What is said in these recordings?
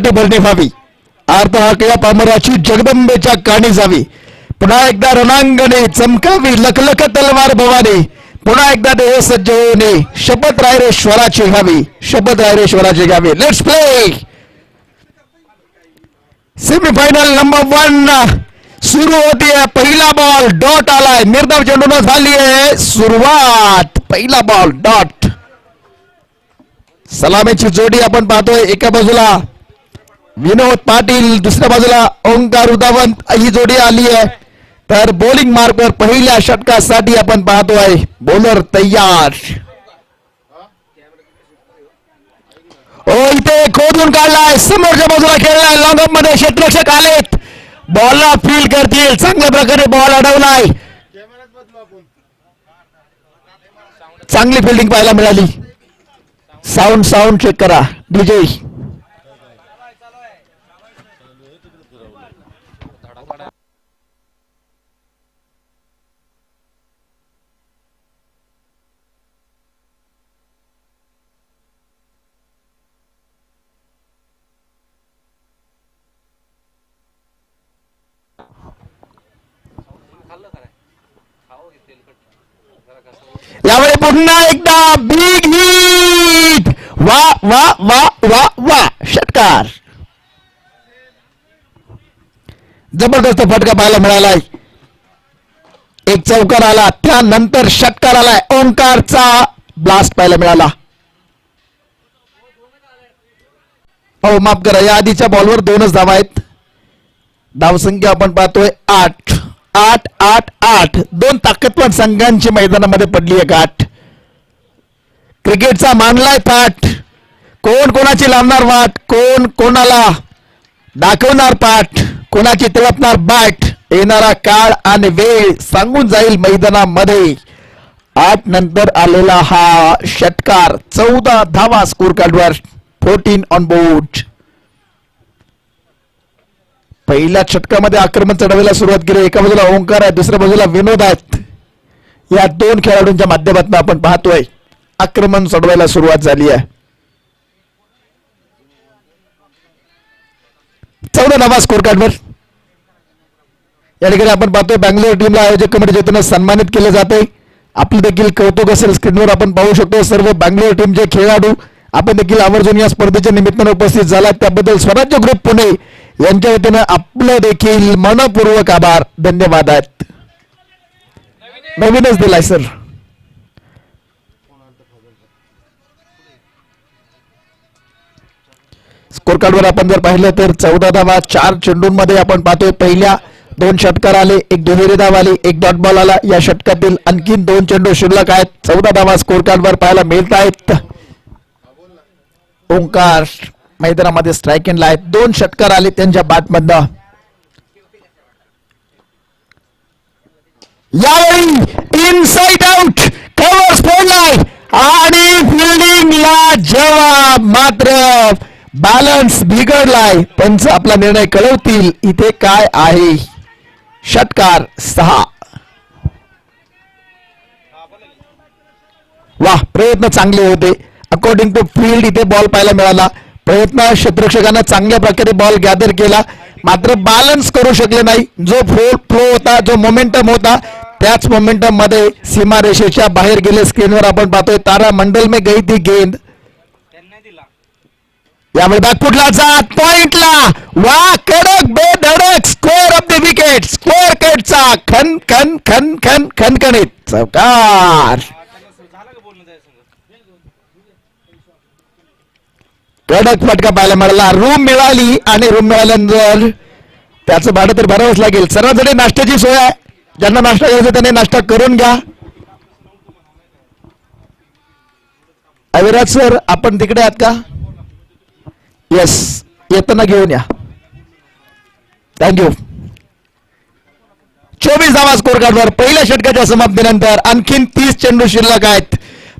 पोटे भरणे व्हावी, अर्थ हाकल्या पामराची जगदंबेच्या काणी जावी, पुन्हा एकदा रणांगणे चमकावी लखलख तलवार भवानी, पुन्हा एकदा देह सज्ज होणे शपथ रायरेश्वराची घ्यावी, शपथ रायरेश्वराची घ्यावी. Let's play. सेमीफायनल नंबर 1 सुरू होतीये. पहिला बॉल डॉट आलाय, निर्धाव चेंडून झाली आहे सुरुवात. पहिला बॉल डॉट. सलामीची जोडी आपण पाहतोय. एका बाजूला विनोद पाटील, दुसऱ्या बाजूला ओंकार उदावंत ही जोडी आली आहे. तर बॉलिंग मार्कवर पहिल्या षटकासाठी आपण पाहतोय. बॉलर तयार. इथे खोदून काढलाय, समोरच्या बाजूला खेळलाय, लॉंग ऑफ मध्ये क्षेत्ररक्षक आलेत, बॉलला फील करतील. चांगल्या प्रकारे बॉल अडवलाय, चांगली फिल्डिंग पाहायला मिळाली. साऊंड चेक करा डीजे. यावेळी पुन्हा एकदा बिग हिट. वा वा वा वा वा. षटकार. जबरदस्त फटका पाहायला मिळालाय. एक चौकार आला, त्यानंतर षटकार आलाय. ओंकारचा ब्लास्ट पाहायला मिळाला. हो माफ करा, या आधीच्या बॉलवर 2च धावा आहेत. धावसंख्या आपण पाहतोय 8. 8 8 8. 2 ताकदवान संघांची मैदानामध्ये पडली आहे गाठ. क्रिकेटचा मानलाय थाट. कोण कोणाची लावणार वाट, कोण कोणाला दाखवणार पाठ, कोणाची तळपणार बॅट. येणारा काळ आणि वेळ सांगून जाईल मैदानामध्ये. 8 नंतर आलेला हा षटकार. 14 धावा स्कोर कार्डवर, 14 ऑन बोर्ड. पहिल्या षटकामध्ये आक्रमण चढवायला सुरुवात केली. एका बाजूला ओंकार आहे, दुसऱ्या बाजूला विनोद आहेत. या 2 खेळाडूंच्या माध्यमातून आपण पाहतोय आक्रमण चढवायला सुरुवात झाली आहे. 14 धावा स्कोर कार्डवर. या ठिकाणी आपण पाहतोय बँगलोर टीमला आयोजक कमिटीच्या वतीनं सन्मानित केले जाते. आपलं देखील कौतुक असेल. स्क्रीनवर आपण पाहू शकतो सर्व बँगलोर टीमचे खेळाडू आपण देखील आवर्जून या स्पर्धेच्या निमित्तानं उपस्थित झाला, त्याबद्दल स्वराज्य ग्रुप पुणे यांच्या वतीनं आपलं देखील मनपूर्वक आभार, धन्यवाद आहेत. नवीनच दिलाय सर. स्कोर कार्डवर आपण जर पाहिलं तर 14 धावा 4 चेंडूंमध्ये आपण पाहतोय. पहिल्या 2 षटकार आले, एक दुहेरी धाव आली, एक डॉट बॉल आला. या षटकातील आणखीन 2 चेंडू शिल्लक आहेत. 14 धावा स्कोर कार्डवर पाहायला मिळत आहेत. ओंकार मैदानामध्ये स्ट्राईक एंडला आहेत. 2 षटकार आले त्यांच्या बॅटमधनं. यावेळी इनसाइड आउट कव्हर फोडलाय आणि फिल्डिंगला जेव्हा मात्र बॅलन्स बिघडलाय, त्यांचा आपला निर्णय कळवतील. इथे काय आहे. षटकार 6. वा, प्रयत्न चांगले होते. अकॉर्डिंग टू फील्ड इथे बॉल पाहायला मिळाला. प्रयत्न क्षेत्ररक्षकांना चांगल्या प्रकारे बॉल गॅदर केला, मात्र बॅलन्स करू शकले नाही. जो फ्लो होता, जो मोमेंटम होता, त्याच मोमेंटम मध्ये सीमारेषेच्या बाहेर गेले. स्क्रीनवर आपण पाहतोय तारा मंडल में गई थी गेंद. यामुळे बॅकफुटला जात पॉइंटला. वा, कडक बेधडक score off the wicket. Score केटचा खन खन खन खन खनखनीत चौकार. कडक फटका पाहायला मिळाला. रूम मिळाली आणि रूम मिळाल्यानंतर त्याचं भाडं तर भरावंच लागेल. सर्वांसाठी नाश्त्याची सोय आहे. ज्यांना नाश्ता घ्यायचा त्यांनी नाश्ता करून घ्या. अविराज सर, आपण तिकडे आहात का? येस, येताना घेऊन या. थँक्यू. 24 धावा स्कोर कार्डवर. पहिल्या षटकाच्या समाप्तीनंतर आणखीन 30 चेंडू शिल्लक आहेत.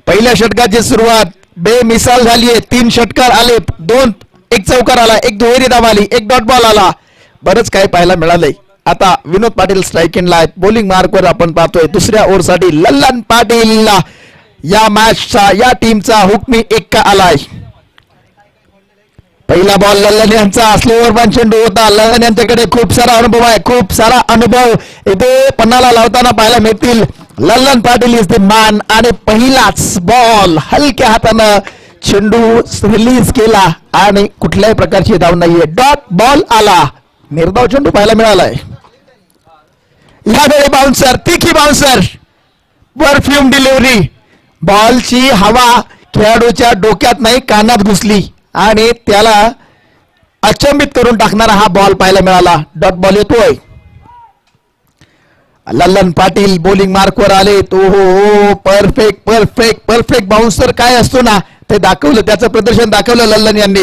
पहिल्या षटकाची सुरुवात बेमिसाल झाली आहे. 3 षटकार आले, 1 चौकार आला, एक दुहेरी धाव आली, एक डॉट बॉल आला. बरंच काही पाहायला मिळालंय. आता विनोद पाटील स्ट्राईक एंडला आहेत. बॉलिंग मार्कवर आपण पाहतोय दुसऱ्या ओव्हरसाठी लल्लन पाटील या मॅचचा, या टीमचा हुकमी 1 आलाय. पहिला बॉल लल्लन यांचा स्लोवर पण चेंडू होता. लल्लन यांच्याकडे खूप सारा अनुभव आहे, खूप सारा अनुभव इथे पन्नाला लावताना पाहायला मिळतील. Lallan Patil is the man. आणि पहिलाच बॉल हलक्या हातानं चेंडू रिलीज केला आणि कुठल्याही प्रकारची धाव नाहीये. डॉट बॉल आला, निर्धाव चेंडू पाहायला मिळालाय. यावेळी बाउन्सर, तिखी बाउन्सर, परफ्यूम डिलिव्हरी. बॉलची हवा खेळाडूच्या डोक्यात नाही कानात घुसली आणि त्याला अचंबित करून टाकणारा हा बॉल पाहायला मिळाला. डॉट बॉल येतोय. लल्लन पाटील बॉलिंग मार्कवर आले. तो हो परफेक्ट परफेक्ट परफेक्ट बाउन्सर काय असतो ना ते दाखवलं, त्याचं प्रदर्शन दाखवलं लल्लन यांनी.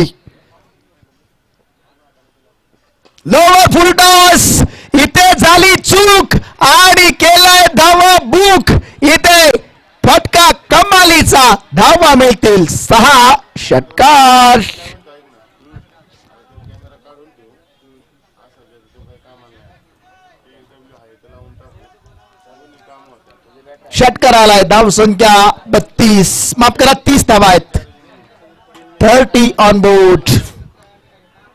लोवर फुल टॉस, इथे झाली चूक आणि केलंय धावा बुक. इथे फटका कमालीचा, धावा मिळतील 6 षटकार. षटकार आलाय. धाव संख्या 32, माफ करा 30 धावा आहेत. 30 ऑन बोर्ड.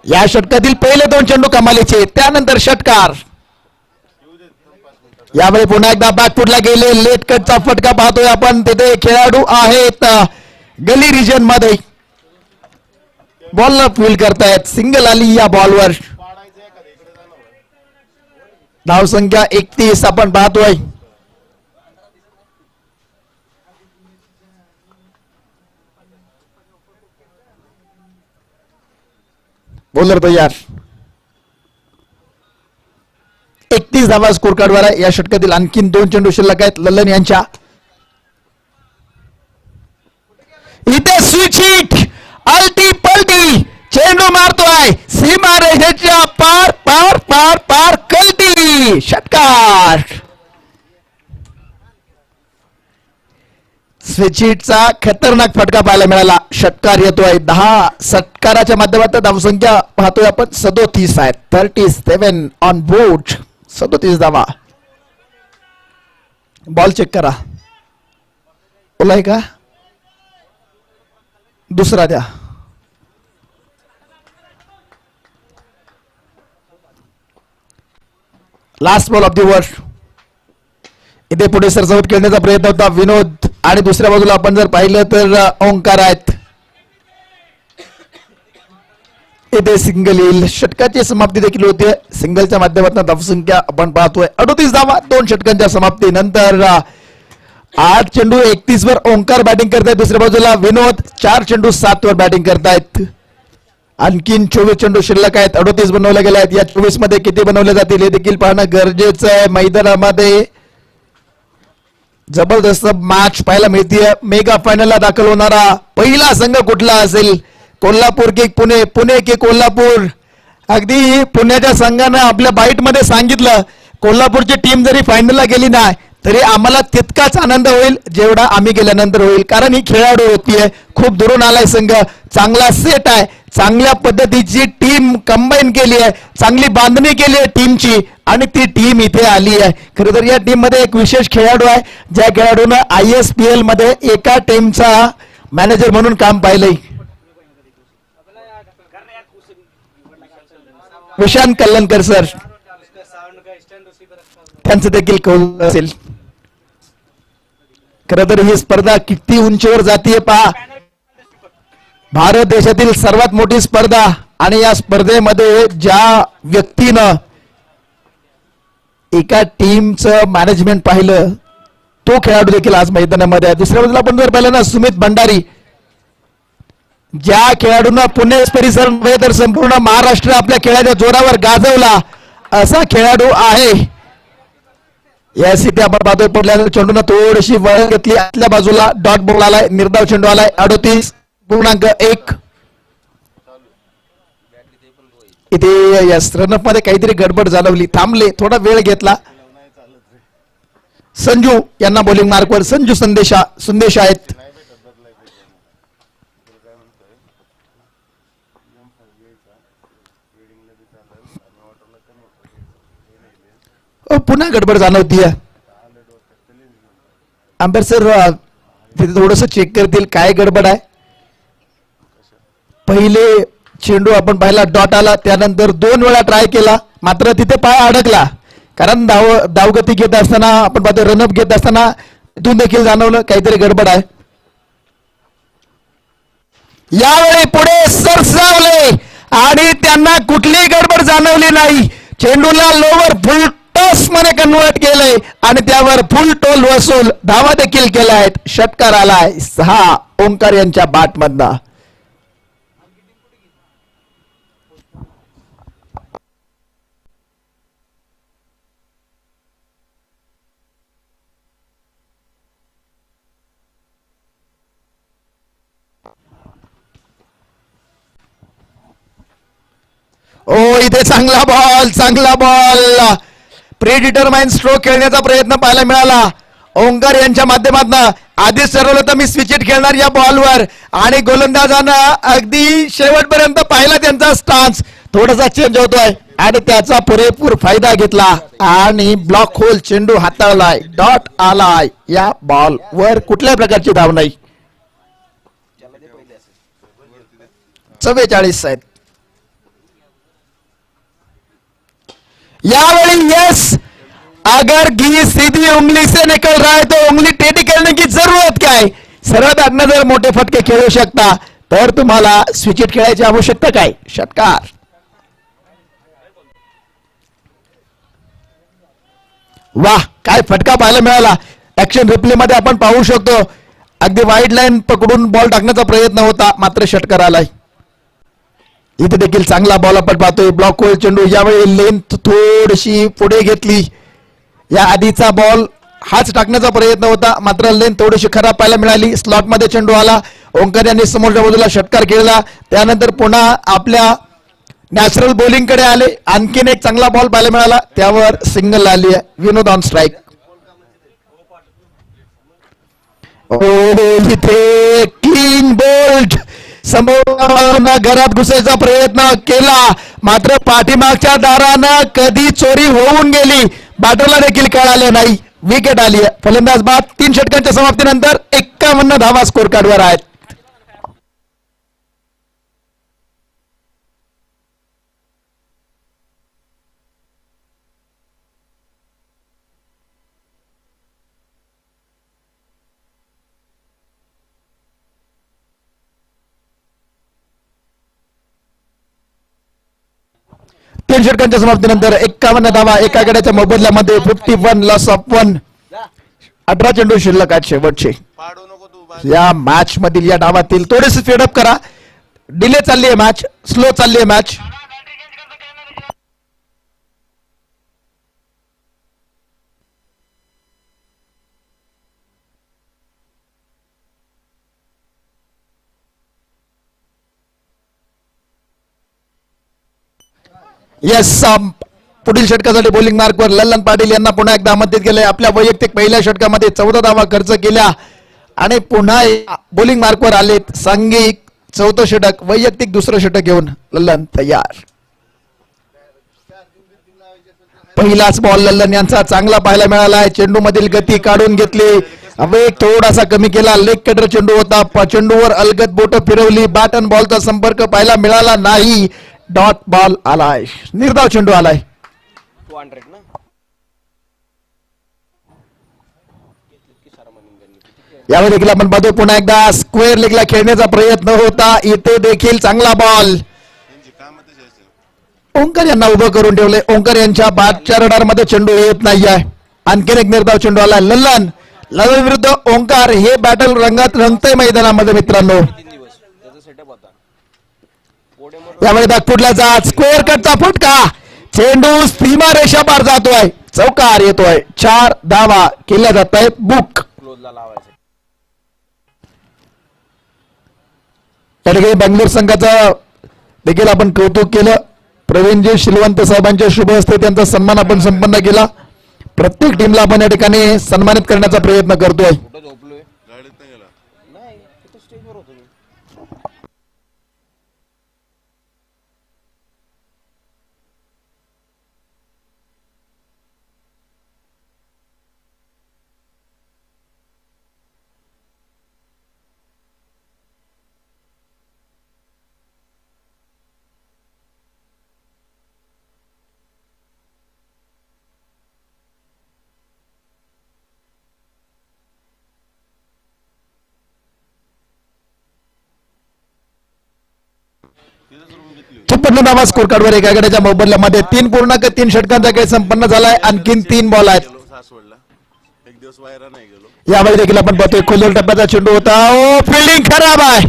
या षटकातील पहिले 2 चेंडू कमालीचे, त्यानंतर षटकार. यावेळी पुन्हा एकदा बॅकफुटला गेले. लेट कटचा फटका पाहतोय आपण. तिथे खेळाडू आहेत गली रिजन मध्ये, बॉलला फील करतायत. सिंगल आली या बॉलवर. धाव संख्या 31 आपण पाहतोय. बॉलर तयार. 31 धावा स्कोर कार्डवर आहे. या षटकातील आणखीन 2 चेंडू शिल्लक आहेत लल्लन यांच्या. इथे स्विच हिट, अल्टी पलटी चेंडू मारतोय सीमा रेषेच्या पार पार पार पार कलटी. षटकार. स्विच हिटचा खतरनाक फटका पाहायला मिळाला. षटकार येतोय. 10 षटकाराच्या माध्यमातून धावसंख्या पाहतोय आपण 37 आहे. 37 ऑन बोर्ड. 37 धावा. बॉल चेक करा. बोलाय का दुसरा द्या. Last ball of the over. इथे पुढे सरसवट खेळण्याचा प्रयत्न होता विनोद आणि दुसऱ्या बाजूला आपण जर पाहिलं तर ओंकार आहेत. इथे सिंगल येईल. षटकाची समाप्ती देखील होते. सिंगलच्या माध्यमातून धावसंख्या आपण पाहतोय 38 धावा 2 षटकांच्या समाप्तीनंतर. 8 चेंडू 31 वर ओंकार बॅटिंग करतायत. दुसऱ्या बाजूला विनोद 4 चेंडू 7 वर बॅटिंग करतायत. आणखीन 24 चेंडू शिल्लक आहेत. 38 बनवले गेले आहेत. या 24 मध्ये किती बनवले जातील हे देखील पाहणं गरजेचं आहे. मैदानामध्ये जबरदस्त मॅच पाहायला मिळते. मेगा फायनलला दाखल होणारा पहिला संघ कुठला असेल? कोल्हापूर की पुणे, पुणे की कोल्हापूर? अगदी पुण्याच्या संघानं आपल्या बाईट मध्ये सांगितलं कोल्हापूरची टीम जरी फायनलला गेली नाही तरी आम्हाला तितकाच आनंद होईल जेवढा आम्ही गेल्यानंतर होईल. कारण ही खेळाडू होतीये, खूप दुरून आलाय संघ, चांगला सेट आहे, चांगल्या पद्धतीची टीम कंबाईन केली आहे, चांगली बांधणी केली आहे टीमची आणि ती टीम इथे आली आहे. खरं तर या टीम मध्ये एक विशेष खेळाडू आहे ज्या खेळाडूनं ISPL मध्ये एका टीमचा मॅनेजर म्हणून काम पाहिलंय. विशांत कल्याणकर सर, त्यांचं देखील कौल असेल. खरं तर ही स्पर्धा किती उंचीवर जातीये पहा. भारत देशातील सर्वात मोठी स्पर्धा आणि या स्पर्धेमध्ये ज्या व्यक्तीनं एका टीमचं मॅनेजमेंट पाहिलं तो खेळाडू देखील आज मैदानामध्ये आहे. दुसऱ्या बाजूला आपण जर पाहिलं ना सुमित भंडारी, ज्या खेळाडूंना पुणे परिसर नव्हे तर संपूर्ण महाराष्ट्र आपल्या खेळाच्या जोरावर गाजवला असा खेळाडू आहे. यास इथे आपण पाहतोय पडल्यानंतर चेंडूनं थोडीशी वळ घेतली. आतल्या बाजूला डॉट बॉल आलाय, निर्धाव चेंडू आलाय 38.1. इथे या रनअप मध्ये काहीतरी गडबड जाणवली, थांबले, थोडा वेळ घेतला. संजू यांना बॉलिंग मार्कवर संजू संदेश आहेत. पुन्हा गडबड जाणवतीय. आंबेर सर तिथे थोडस चेक करतील काय गडबड आहे. पहिले चेंडू आपण पाहिला डॉट आला, त्यानंतर 2 वेळा ट्राय केला मात्र तिथे पाय अडकला. कारण धावगती घेत असताना आपण पाहतो रनअप घेत असताना तिथून देखील जाणवलं काहीतरी गडबड आहे. यावेळी पुढे सरसावले आणि त्यांना कुठलीही गडबड जाणवली नाही. चेंडूला लोवर फुल टॉस मध्ये कन्वर्ट केलंय आणि त्यावर फुल टोल वसूल धावा देखील केल्या आहेत. षटकार आलाय 6 ओंकार यांच्या बॅट मधला. ओ इथे चांगला बॉल प्रीडिटरमाइन स्ट्रोक खेळण्याचा प्रयत्न पाहायला मिळाला ओंकार यांच्या माध्यमातून. आधीच ठरवलं तर मी स्विच हिट खेळणार या बॉलवर आणि गोलंदाजानं अगदी शेवटपर्यंत पाहिला त्यांचा स्टान्स थोडासा चेंज होतोय आणि त्याचा पुरेपूर फायदा घेतला आणि ब्लॉक होल चेंडू हाताळलाय. डॉट आलाय. या बॉलवर कुठल्याही प्रकारची धाव नाही. 44 आहेत. यावेळी यस अगर घी सीधी उंगली से निकल रहा है तो उंगली टेढ़ी करने की जरूरत काय. सरळ बॅटनं जर मोठे फटके खेळू शकता तर तुम्हाला स्विच हिट खेळायची आवश्यकता काय. षटकार. वाह काय फटका पाहायला मिळाला. ऍक्शन रिप्ले मध्ये आपण पाहू शकतो अगदी वाईड लाईन पकडून बॉल टाकण्याचा प्रयत्न होता मात्र षटकार आलाय. इथे देखील चांगला बॉल आपण पाहतोय. ब्लॉक होल चेंडू यावेळी लेंथ थोडीशी पुढे घेतली. या आधीचा बॉल हाच टाकण्याचा प्रयत्न होता मात्र लेंथ थोडीशी खराब पाहायला मिळाली. स्लॉट मध्ये चेंडू आला. ओंकार यांनी समोरच्या बाजूला षटकार केला. त्यानंतर पुन्हा आपल्या नॅचरल बॉलिंग कडे आले. आणखीन एक चांगला बॉल पाहायला मिळाला त्यावर सिंगल आली आहे. विनोद ऑन स्ट्राईक. इथे क्लीन बोल्ट समोर घरात घुसायचा प्रयत्न केला मात्र पाठीमागच्या दारानं कधी चोरी होऊन गेली बॅटरला देखील कळाले नाही. विकेट आली आहे. फलंदाज बाद. 3 षटकांच्या समाप्तीनंतर 51 धावा स्कोर कार्डवर आहेत. तीन षटकांच्या समाप्तीनंतर 51 धावा एका गड्याच्या मोबदल्यामध्ये 51 लॉस ऑफ 1. 18 चेंडू शिल्लक आहेत शेवटचे. या मॅच मधील या डावातील थोडेसे स्पीडअप करा. डिले चालली आहे मॅच. स्लो चालली आहे मॅच. येस पुढील षटकासाठी बॉलिंग मार्कवर लल्लन पाटील यांना पुन्हा एकदा आमंत्रित केले. आपल्या वैयक्तिक पहिल्या षटकामध्ये 14 धावा खर्च केल्या आणि पुन्हा बॉलिंग मार्कवर आले. सांघिक 4थं षटक वैयक्तिक 2रं षटक घेऊन लल्लन तयार. पहिलाच बॉल लल्लन यांचा चांगला पाहायला मिळाला आहे. चेंडू मधील गती काढून घेतली. वेग थोडासा कमी केला. लेग कटर चेंडू होता. चेंडूवर अलगद बोट फिरवली. बॅट अँड बॉलचा संपर्क पाहायला मिळाला नाही. डॉट बॉल आलाय. निर्धाव चेंडू आलाय. 200 ना. यावेळी देखील आपण पाहतो पुन्हा एकदा स्क्वेअर लेगला खेळण्याचा प्रयत्न होता. इथे देखील चांगला बॉल. ओंकार यांना उभं करून ठेवले. ओंकार यांच्या बॅटच्या रडार मध्ये चेंडू येत नाहीये. आणखीन एक निर्धाव चेंडू आलाय. लल्लन विरुद्ध ओंकार हे बॅटल रंगात रंगतंय मैदानामध्ये मित्रांनो. यावेळी दाखपुटला जात स्क्वेअर कटचा फटका. चेंडू सीमा रेषा पार जातोय. चौकार येतोय. 4 धावा केल्या जात आहेत. बुक त्या ठिकाणी बंगलोर संघाचा देखील आपण कौतुक केलं. प्रवीणजी शिलवंत साहेबांच्या शुभ हस्ते त्यांचा सन्मान आपण संपन्न केला. प्रत्येक टीमला आपण या ठिकाणी सन्मानित करण्याचा प्रयत्न करतोय. 52 धावा स्कोर कार्डवर एका गड्याच्या मोबदल्यामध्ये 3 षटकांचा खेळ संपन्न झालाय. आणखीन 3 बॉल आहेत. यावेळी देखील आपण पाहतोय खोलवर टप्प्याचा चेंडू होता. ओ फिल्डिंग खराब आहे.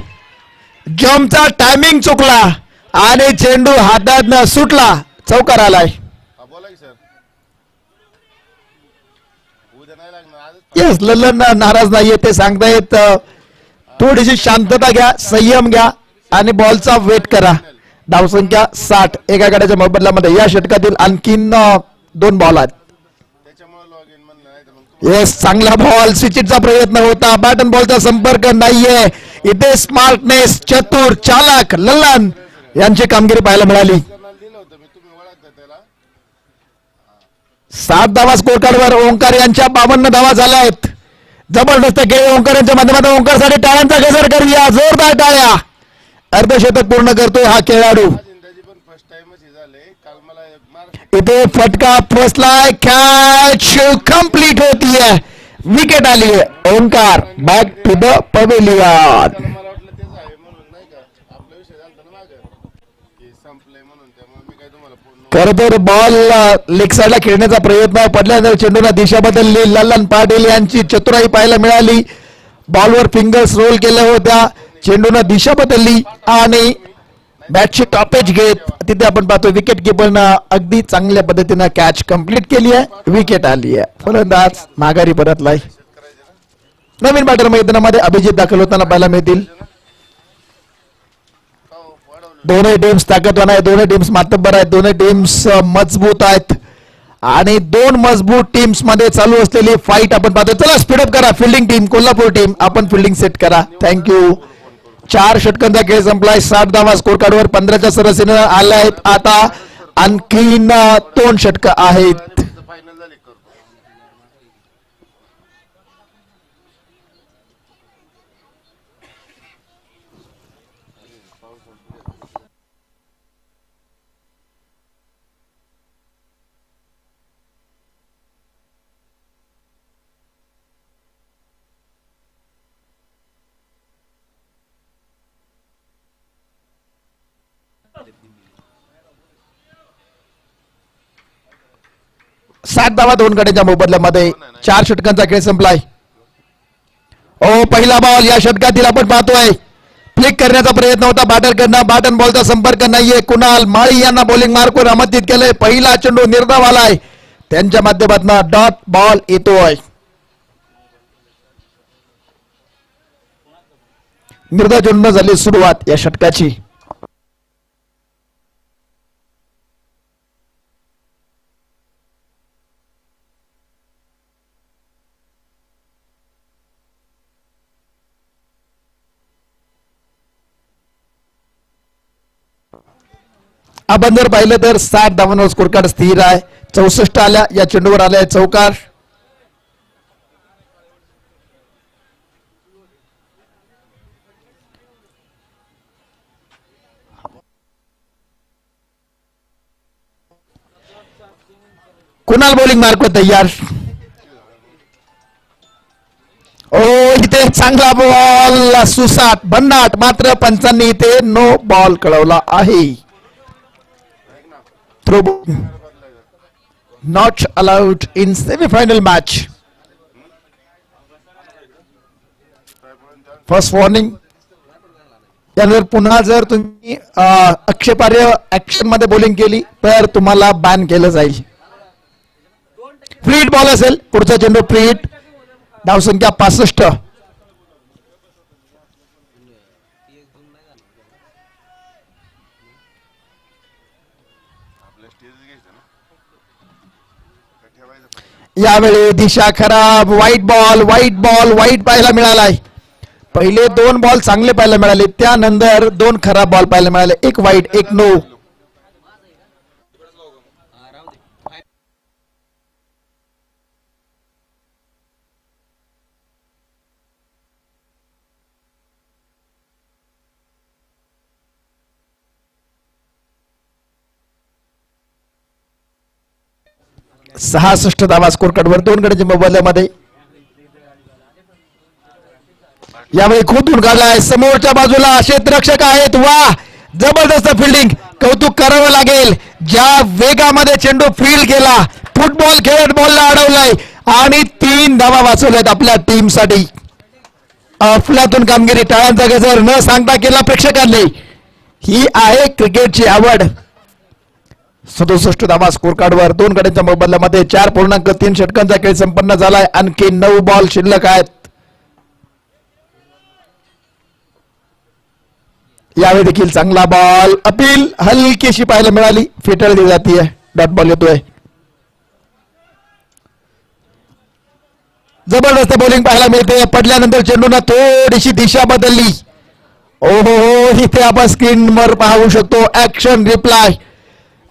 जम्पचा टायमिंग चुकला आणि चेंडू हातात सुटला. चौकार आलाय. येस ललन नाराज नाहीये ते सांगतायत. थोडीशी शांतता घ्या, संयम घ्या आणि बॉलचा वेट करा. धावसंख्या 60 एका गड्याच्या मोबदल्यामध्ये या षटकातील आणखीन 2 बॉल आहेत. येस चांगला बॉल. स्विचिटचा प्रयत्न होता. बॅटन बॉलचा संपर्क नाहीये. इथे स्मार्टनेस, चतुर, चालक ललन यांची कामगिरी पाहायला मिळाली. 7 धावा स्कोर कार्डवर ओंकार यांच्या 52 धावा झाल्या आहेत. जबरदस्त खेळ ओंकार यांच्या माध्यमातून. ओंकारसाठी टाळ्यांचा गजर करूया. जोरदार टाळ्या. अर्धशतक पूर्ण करतोय हा खेळाडू. इथे फटका फसलाय. कॅच कंप्लीट होतीये. विकेट आली आहे. Omkar back to the pavilion. खर तर बॉल लेग साइडला खेळण्याचा प्रयत्न पडल्यानंतर चेंडूला दिशा बदलली. ललन पाटील यांची चतुराई पाहायला मिळाली. बॉलवर फिंगर्स रोल केल्या होत्या. चेंडूला दिशा बदलली आणि बॅटची टॉपेज घेत तिथे आपण पाहतो विकेट कीपरनं अगदी चांगल्या पद्धतीनं कॅच कंप्लीट केली आहे. विकेट आली आहे. फलंदाज माघारी परतलाय. नवीन बॅटर मैदानामध्ये अभिजित दाखल होताना पाहायला मिळतील. दोन्ही टीम्स ताकदवान आहेत. दोन्ही टीम्स मातब्बर आहेत. दोन्ही टीम्स मजबूत आहेत आणि 2 मजबूत टीम्स मध्ये चालू असलेली फाईट आपण पाहतो. चला स्पीडअप करा. फिल्डिंग टीम कोल्हापूर टीम आपण फिल्डिंग सेट करा. थँक्यू. 4 षटकांचा खेळ संपलाय. 60 धावा स्कोर कार्डवर 15च्या सरसीने आल्या आहेत. आता आणखीन 2 षटक आहेत. सात धावा 2 गड्याच्या मोबदल्यामध्ये. 4 षटकांचा खेळ संपलाय. ओ पहिला बॉल या षटकातील आपण पाहतोय. फ्लिक करण्याचा प्रयत्न होता बॅटरकडनं. बॅटन बॉलचा संपर्क नाहीये. कुणाल माळी यांना बॉलिंग मार्कवर आमंत्रित केलंय. पहिला चेंडू निर्धाव आलाय. त्यांच्या माध्यमातून डॉट बॉल येतोय. निर्धाव चेंडू झाली सुरुवात या षटकाची. आपण जर पाहिलं तर 60 धावांवर स्कोर कार्ड स्थिर आहे. 64 आल्या. या चेंडूवर आलाय चौकार. कुणाल बॉलिंग मार्कवर तयार. ओ इथे चांगला बॉल सुसाट भन्नाट. मात्र पंचांनी इथे नो बॉल कळवला आहे. Throw not allowed in semifinal match. First warning. त्यानंतर पुन्हा जर तुम्ही आक्षेपार्ह ऍक्शन मध्ये बॉलिंग केली तर तुम्हाला बॅन केलं जाईल. फ्लीट बॉल असेल. पुढचा चेंडू फ्लीट. धावसंख्या 65. यावेळी दिशा खराब. White ball white ball white पाहायला मिळालाय. पहिले 2 बॉल चांगले पाहायला मिळाले. त्यानंतर 2 खराब बॉल पाहायला मिळाले. 1 व्हाईट 1 नो. सहासष्ट धावा स्कोर कार्डवर 2 गड्याच्या मोबदल्यामध्ये. यावेळी खोदून काढलाय. समोरच्या बाजूला क्षेत्ररक्षक आहेत. वा जबरदस्त फिल्डिंग. कौतुक करावं लागेल. ज्या वेगामध्ये चेंडू फील्ड केला, फुटबॉल खेळत बॉलला अडवलाय आणि 3 धावा वाचवल्यात आपल्या टीमसाठी. अफलातून कामगिरी, टाळ्यांचा गजर न सांगता केला प्रेक्षकांनी. ही आहे क्रिकेटची आवड. 67 धावा स्कोर कार्डवर 2 गड्यांच्या मोबदल्यामध्ये 4.3 षटकांचा खेळ संपन्न झालाय. आणखी 9 बॉल शिल्लक आहेत. यावेळी देखील चांगला बॉल, अपील हलकीशी पाहायला मिळाली, फेटाळली जाते. डॉट बॉल येतोय. जबरदस्त बॉलिंग पाहायला मिळते. पडल्यानंतर चेंडूनं थोडीशी दिशा बदलली. ओहो, इथे आपण स्क्रीनवर पाहू शकतो ऍक्शन रिप्लाय.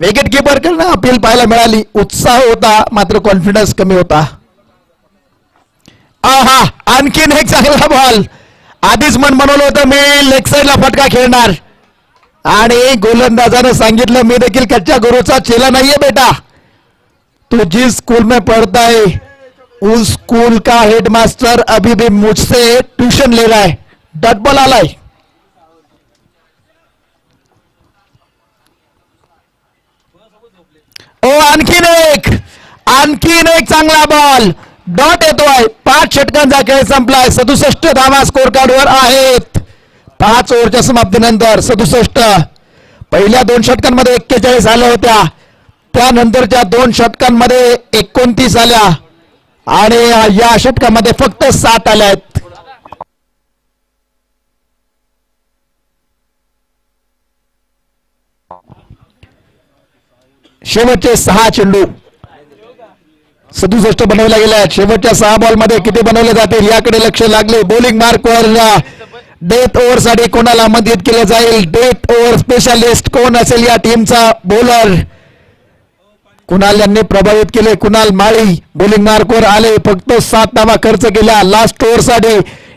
विकेट किपर कडनं अपील पाहायला मिळाली. उत्साह होता, मात्र कॉन्फिडन्स कमी होता. आहा, आणखीन एक चांगला बॉल. आधीच मन बनवलं होतं मी लेग साईडला फटका खेळणार, आणि गोलंदाजानं सांगितलं मी देखील कच्च्या गुरुचा चेला नाहीये बेटा, तू जिस स्कूल में पढ़ता है उस स्कूल का हेडमास्टर अभी भी मुझसे ट्यूशन ले रहा है. डॉट बॉल आलाय. ओ आणखीन एक चांगला बॉल. डॉट येतोय. 5 षटकांचा खेळ संपलाय. 67 धावा स्कोर कार्डवर आहेत. 5 ओव्हरच्या समाप्तीनंतर 67. पहिल्या 2 षटकांमध्ये 41 आल्या होत्या, त्यानंतरच्या 2 षटकांमध्ये 29 आल्या, आणि या षटकामध्ये फक्त 7 आल्या आहेत. शेवटचे 6 चेंडू 67 बनवल्या गेल्या आहेत. शेवटच्या 6 बॉल मध्ये किती बनवले जातील याकडे लक्ष लागले. बॉलिंग मार्कवर डेथ ओव्हर साठी कोणाला मदत केलं जाईल, डेथ ओव्हर स्पेशालिस्ट कोण असेल या टीमचा बॉलर. कुणाल यांनी प्रभावित केले. कुणाल माळी बॉलिंग मार्कवर आले. फक्त 7 धावा खर्च केल्या लास्ट ओव्हर साठी.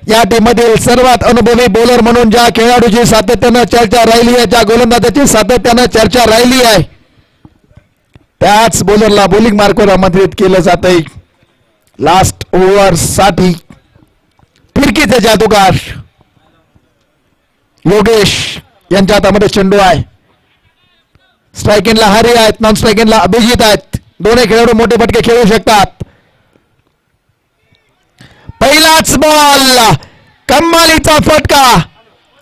या टीम मधील सर्वात अनुभवी बॉलर म्हणून ज्या खेळाडूची सातत्यानं चर्चा राहिली आहे, ज्या गोलंदाजाची सातत्यानं चर्चा राहिली आहे, त्याच बॉलरला बॉलिंग मार्कवर आमंत्रित केलं जातंय लास्ट ओव्हर साठी. फिरकीचे जादूगार योगेश यांच्या हातामध्ये चेंडू आहे. स्ट्रायकिंगला हरी आहेत, नॉन स्ट्रायकिंगला अभिजित आहेत. दोन्ही खेळाडू मोठे फटके खेळू शकतात. पहिलाच बॉल, कमालीचा फटका.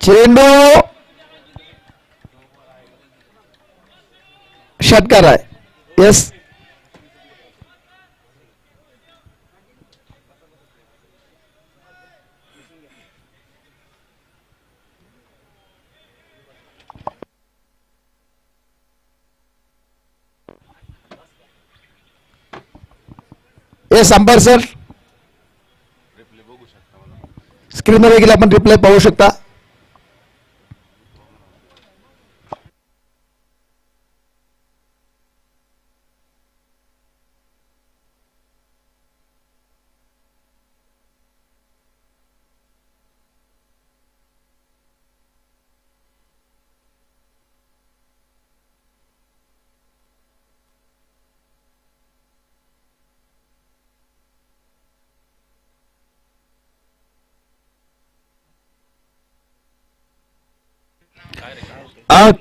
चेंडू षटकार आहे. येस, येस अंपायर सर, स्क्रीनवर देखील आपण रिप्लाय पाहू शकता.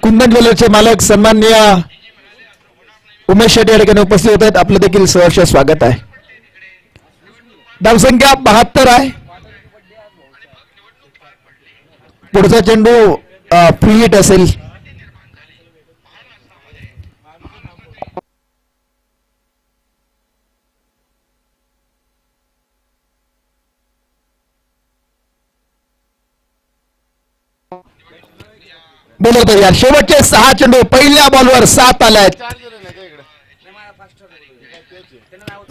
कुंदन ज्वेलर्सचे मालक सन्माननीय उमेश शेट्टी या ठिकाणी उपस्थित होत आहेत. आपलं देखील सहर्ष स्वागत आहे. धावसंख्या 72 आहे. पुढचा चेंडू फ्री हिट असेल. बोलत यार, शेवटचे 6 चेंडू पहिल्या बॉलवर 7 आले आहेत.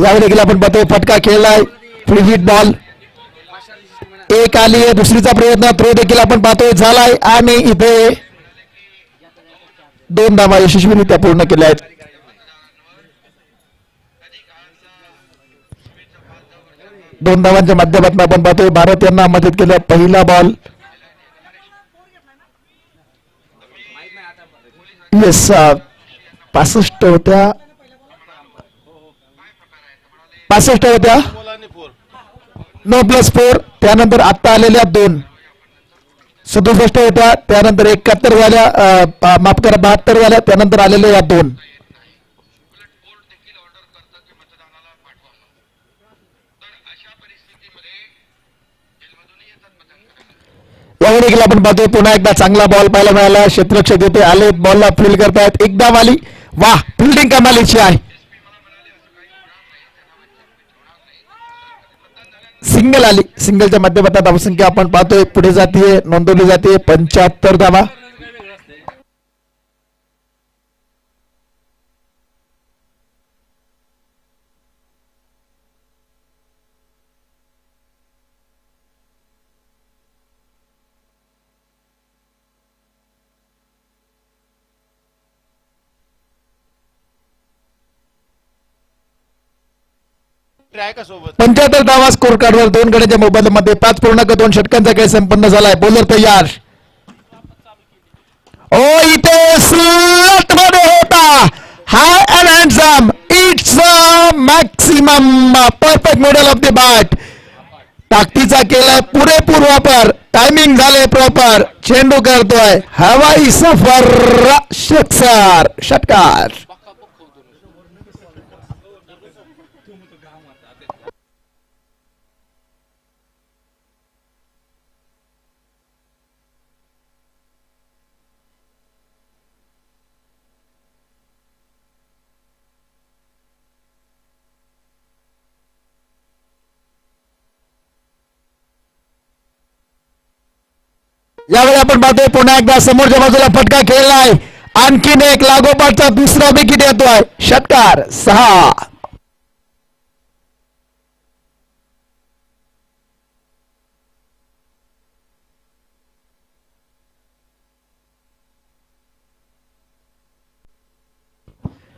यावेळी देखील आपण बघतोय फटका खेळलाय. फ्री हिट बॉल एक आली आहे. दुसरीचा प्रयत्न थ्रो देखील आपण पाहतोय झालाय, आणि इथे 2 धावा यशस्वीरित्या पूर्ण केल्या आहेत. दोन धावांच्या माध्यमातून आपण पाहतोय भारत यांना मदत केलं. पहिला बॉल येस 65 होत्या 9+4. त्यानंतर आता आलेल्या 2. 67 होत्या, त्यानंतर 71 झाल्या, माफ करा 72 झाल्या, त्यानंतर आलेल्या या दोन. या देखील आपण पाहतोय पुन्हा एकदा चांगला बॉल पाहायला मिळाला. क्षेत्ररक्षक येथे आले, बॉलला फील्ड करतायत, एकदा वाली. वाह, फिल्डिंग कमालीची आहे. सिंगल आली, सिंगलच्या माध्यमात धावसंख्या आपण पाहतोय पुढे जाते, नोंदवली जाते 75 धावा. आहे का सोबत 75 धावा स्कोर कार्डवर 2 गड्याच्या मोबाईलमध्ये 5.2 षटकांचा खेळ संपन्न झालाय. बॉलर तयार. ओ इथे स्लॉट मध्ये होता, high and handsome, it's maximum perfect middle of the bat. ताकदीचा केलाय पुरेपूर वापर, टायमिंग झाले प्रॉपर, चेंडू करतोय हवाई सफर, षटकार षटकार. यावेळी आपण पाहतोय पुन्हा एकदा समोरच्या बाजूला फटका खेळलाय, आणखीन एक लागोपाठचा दुसरा विकेट येतोय, षटकार 6.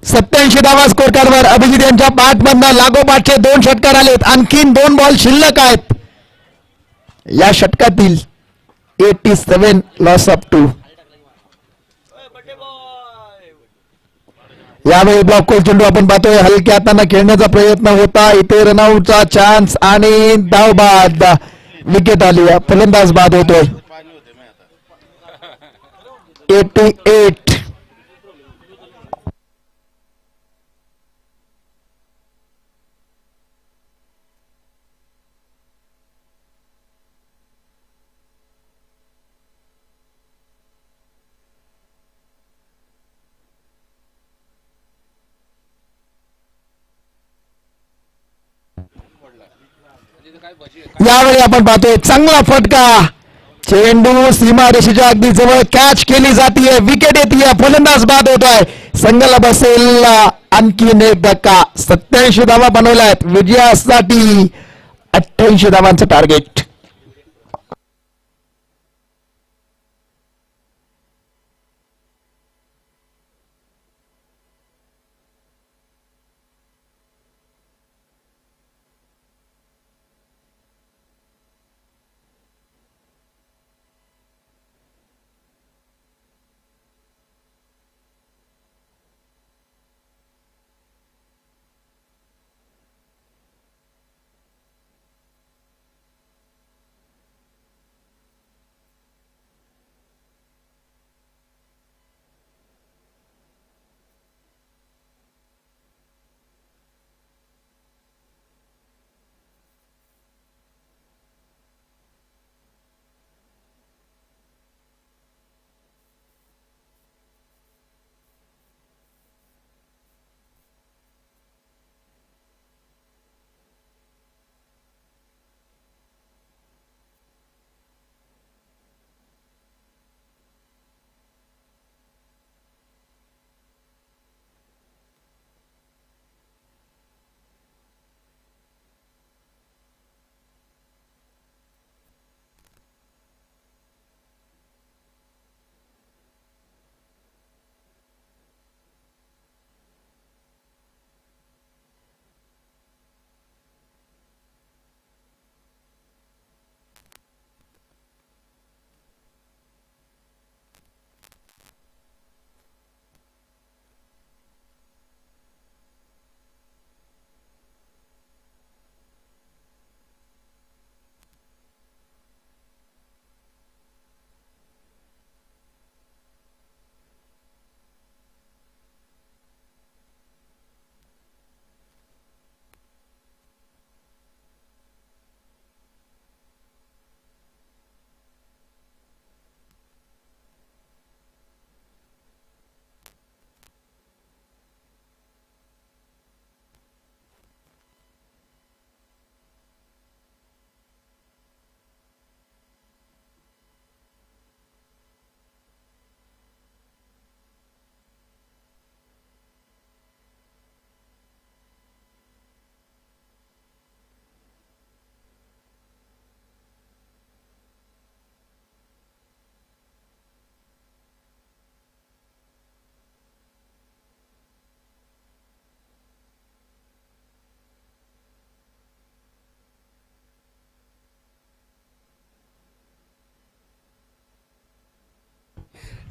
सत्याऐंशी धावा स्कोर कार्डवर अभिजित यांच्या बॅटमधनं लागोपाठचे 2 षटकार आलेत, आणखीन 2 बॉल शिल्लक आहेत या षटकातील. 87 लॉस ऑफ 2. यावेळी ब्लॉक कोल चेंडू आपण पाहतोय, हलक्या हाताने खेळण्याचा प्रयत्न होता, इथे रनआउटचा चान्स आणि धाव बाद, विकेट आली, फलंदाज बाद होतोय. 88. यावेळी आपण पाहतोय चांगला फटका, चेंडू सीमारेषेच्या अगदी जवळ कॅच केली जाते, विकेट येते, फलंदाज बाद होतोय, संघाला बसेल आणखीन एक धक्का. 87 धावा बनवल्यात, विजयासाठी 88 धावांचं टार्गेट.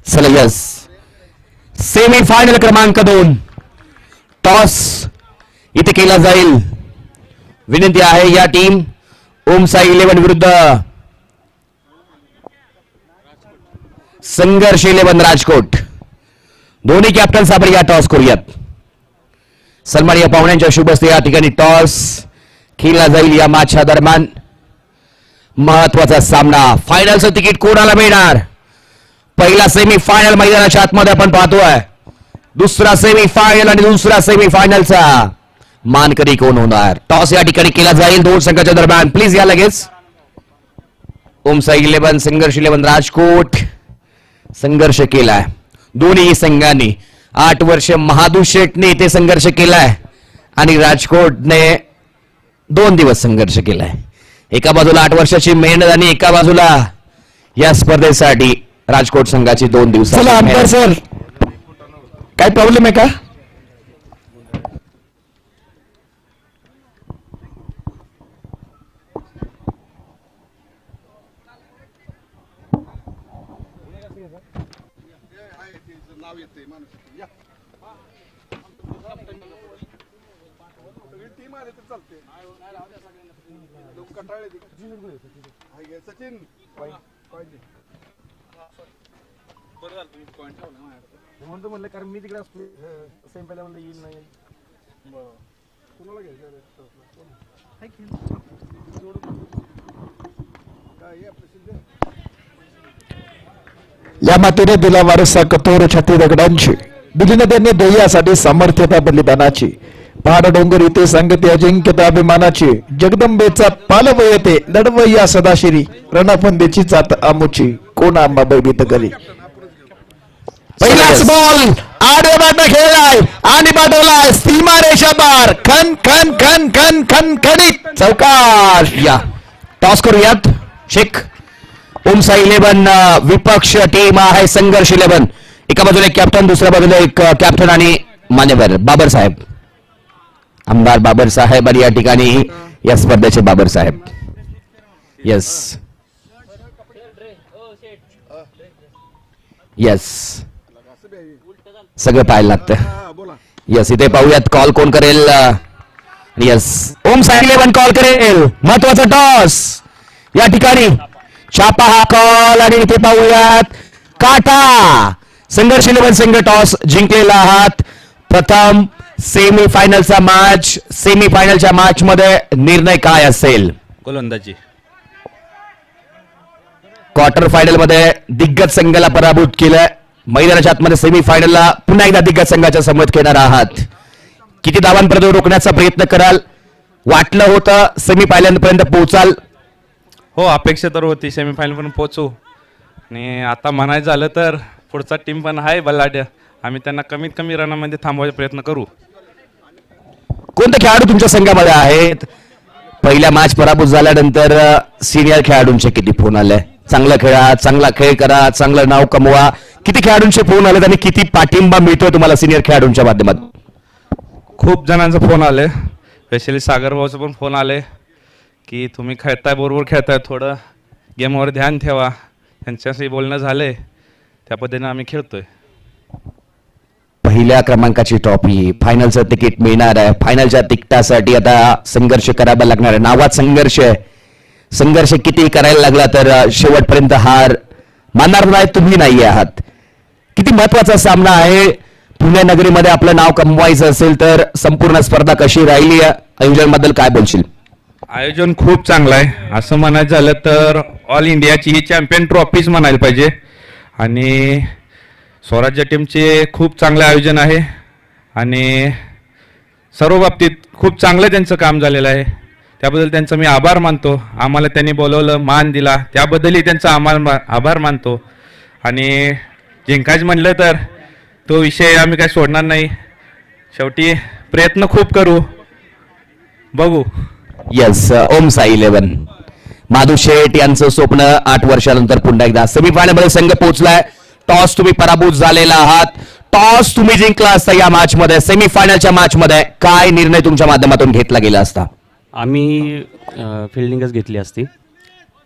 चला यस सेमी फायनल क्रमांक 2 टॉस इथे केला जाईल. विनंती आहे या टीम ओम साई 11 विरुद्ध संघर्ष 11 राजकोट. दोन्ही कॅप्टन्स आपण या टॉस करूयात. सन्माननीय पाहुण्यांच्या शुभ हस्ते या ठिकाणी टॉस खेळला जाईल. या मॅचच्या दरम्यान महत्वाचा सामना. फायनलचं तिकीट कोणाला मिळणार? पहिला सेमी फायनल मैदानाच्या आतमध्ये आपण पाहतोय. दुसरा सेमी फायनल आणि दुसरा सेमी फायनलचा मानकरी कोण होणार? टॉस या ठिकाणी केला जाईल दोन संघाच्या दरम्यान. प्लीज या लगेच. ओम साई 11 संघर्ष 11 राजकोट संघर्ष केलाय. दोन्ही संघांनी 8 वर्ष महादू शेटने इथे संघर्ष केलाय आणि राजकोटने 2 दिवस संघर्ष केलाय. एका बाजूला 8 वर्षाची मेहनत आणि एका बाजूला या स्पर्धेसाठी राजकोट संघाची 2 दिवस. चला अंपायर सर, काय प्रॉब्लेम आहे का? म्हणतो म्हणलं कारण मी तिकडे असतो सेम पहिला म्हणलं येईल नाही कुणाला घ्यायचं या मातीने दिला वारसा कठोर छाती दगडांची. दिली नद्यांनी ध्येयासाठी सामर्थ्यता बलिदानाची. पहाड डोंगर इथे सांगते अजिंक्यता अभिमानाची. जगदंबेचा पालव येते लढवय्या सदाशिरी. रणफंदीची चात आमुची कोण आंबा बैबित करी. पहिलाच बॉल आडे बाट खेळलाय आणि पाठवलाय सीमारेषा बार. खन खन खन खन खन खनित चौकार. या टॉस करूयात. शेख ओम साई 11 विपक्ष टीम आहे संघर्ष 11. एका बाजूला एक कॅप्टन, दुसऱ्या बाजूला एक कॅप्टन आणि मान्यवर बाबर साहेब. आमदार बाबर साहेब आणि या ठिकाणी या स्पर्धेचे बाबर साहेब. यस यस सगळं पाहायला लागतं. यस इथे पाहूयात कॉल कोण करेल. यस ओम साई 11 कॉल करेल. महत्वाचा टॉस या ठिकाणी. छापा हा कॉल आणि इथे पाहूयात काटा. संघर्ष 11 संघ टॉस जिंकलेला आहात. प्रथम सेमी फायनलचा मॅच. सेमी फायनलच्या मॅच मध्ये निर्णय काय असेल? गोलंदाजी. क्वार्टर फायनल मध्ये दिग्गज संघाला पराभूत केलं. मैदानाच्या आतमध्ये सेमी फायनलला पुन्हा एकदा दिग्गज संघाच्या समोर खेळणार आहात. किती धावांपर्यंत रोखण्याचा प्रयत्न कराल? वाटलं होतं सेमी फायनल पर्यंत पोहोचाल? हो, अपेक्षा तर होती सेमीफायनल पर्यंत पोहोचू. आणि आता म्हणायचं झालं तर पुढचा टीम पण आहे बलाढ्य. आम्ही त्यांना कमीत कमी रनामध्ये थांबवायचा प्रयत्न करू. कोणते खेळाडू तुमच्या संघामध्ये आहेत? पहिल्या मॅच पराभूत झाल्यानंतर सिनियर खेळाडूंचे किती फोन आले? चांगला खेळा, चांगला खेळ करा, चांगलं नाव कमवा. किती खेळाडूंचे फोन आले आणि किती पाठिंबा मिळतोय तुम्हाला सिनियर खेळाडूंच्या माध्यमातून? खूप जणांचा फोन आले. स्पेशली सागर भाऊचा पण फोन आले की तुम्ही खेळताय, बरोबर खेळताय, थोडं गेमवर ध्यान ठेवा. त्यांच्याशी बोलणं झालंय, त्या पद्धतीने आम्ही खेळतोय. पहिल्या क्रमांकाची ट्रॉफी, फायनलचं तिकीट मिळणार आहे. फायनलच्या तिकिटासाठी आता संघर्ष करावा लागणार आहे. नावात संघर्ष आहे. संघर्ष किती करायला लागला तर शेवटपर्यंत हार मानणार नाही तुम्ही नाही आहात. किती महत्वाचा सामना आहे. पुणे नगरीमध्ये आपलं नाव कमवायचं असेल तर संपूर्ण स्पर्धा कशी राहिली? आयोजनाबद्दल काय बोलशील? आयोजन खूप चांगलं आहे. असं म्हणायचं झालं तर ऑल इंडियाची ही चॅम्पियन ट्रॉफीच म्हणायला पाहिजे. आणि स्वराज्य टीमचे खूप चांगलं आयोजन आहे आणि सर्व बाबतीत खूप चांगलं त्यांचं काम झालेलं आहे. त्याबद्दल त्यांचा मी आभार मानतो. आम्हाला त्यांनी बोलवलं, मान दिला, त्याबद्दलही त्यांचा आभार मानतो. आणि जिंकायचं म्हणलं तर तो विषय आम्ही काय सोडणार नाही. शेवटी प्रयत्न खूप करू, बघू. येस ओम साई 11 माधू शेठ यांचं स्वप्न 8 वर्षानंतर पुन्हा एकदा सेमीफायनल मध्ये संघ पोहोचलाय. टॉस तुम्ही पराभूत झालेला आहात. टॉस तुम्ही जिंकला असता या मॅच मध्ये, सेमीफायनलच्या मॅच मध्ये काय निर्णय तुमच्या माध्यमातून घेतला गेला असता? आम्ही फिल्डिंगच घेतली असती.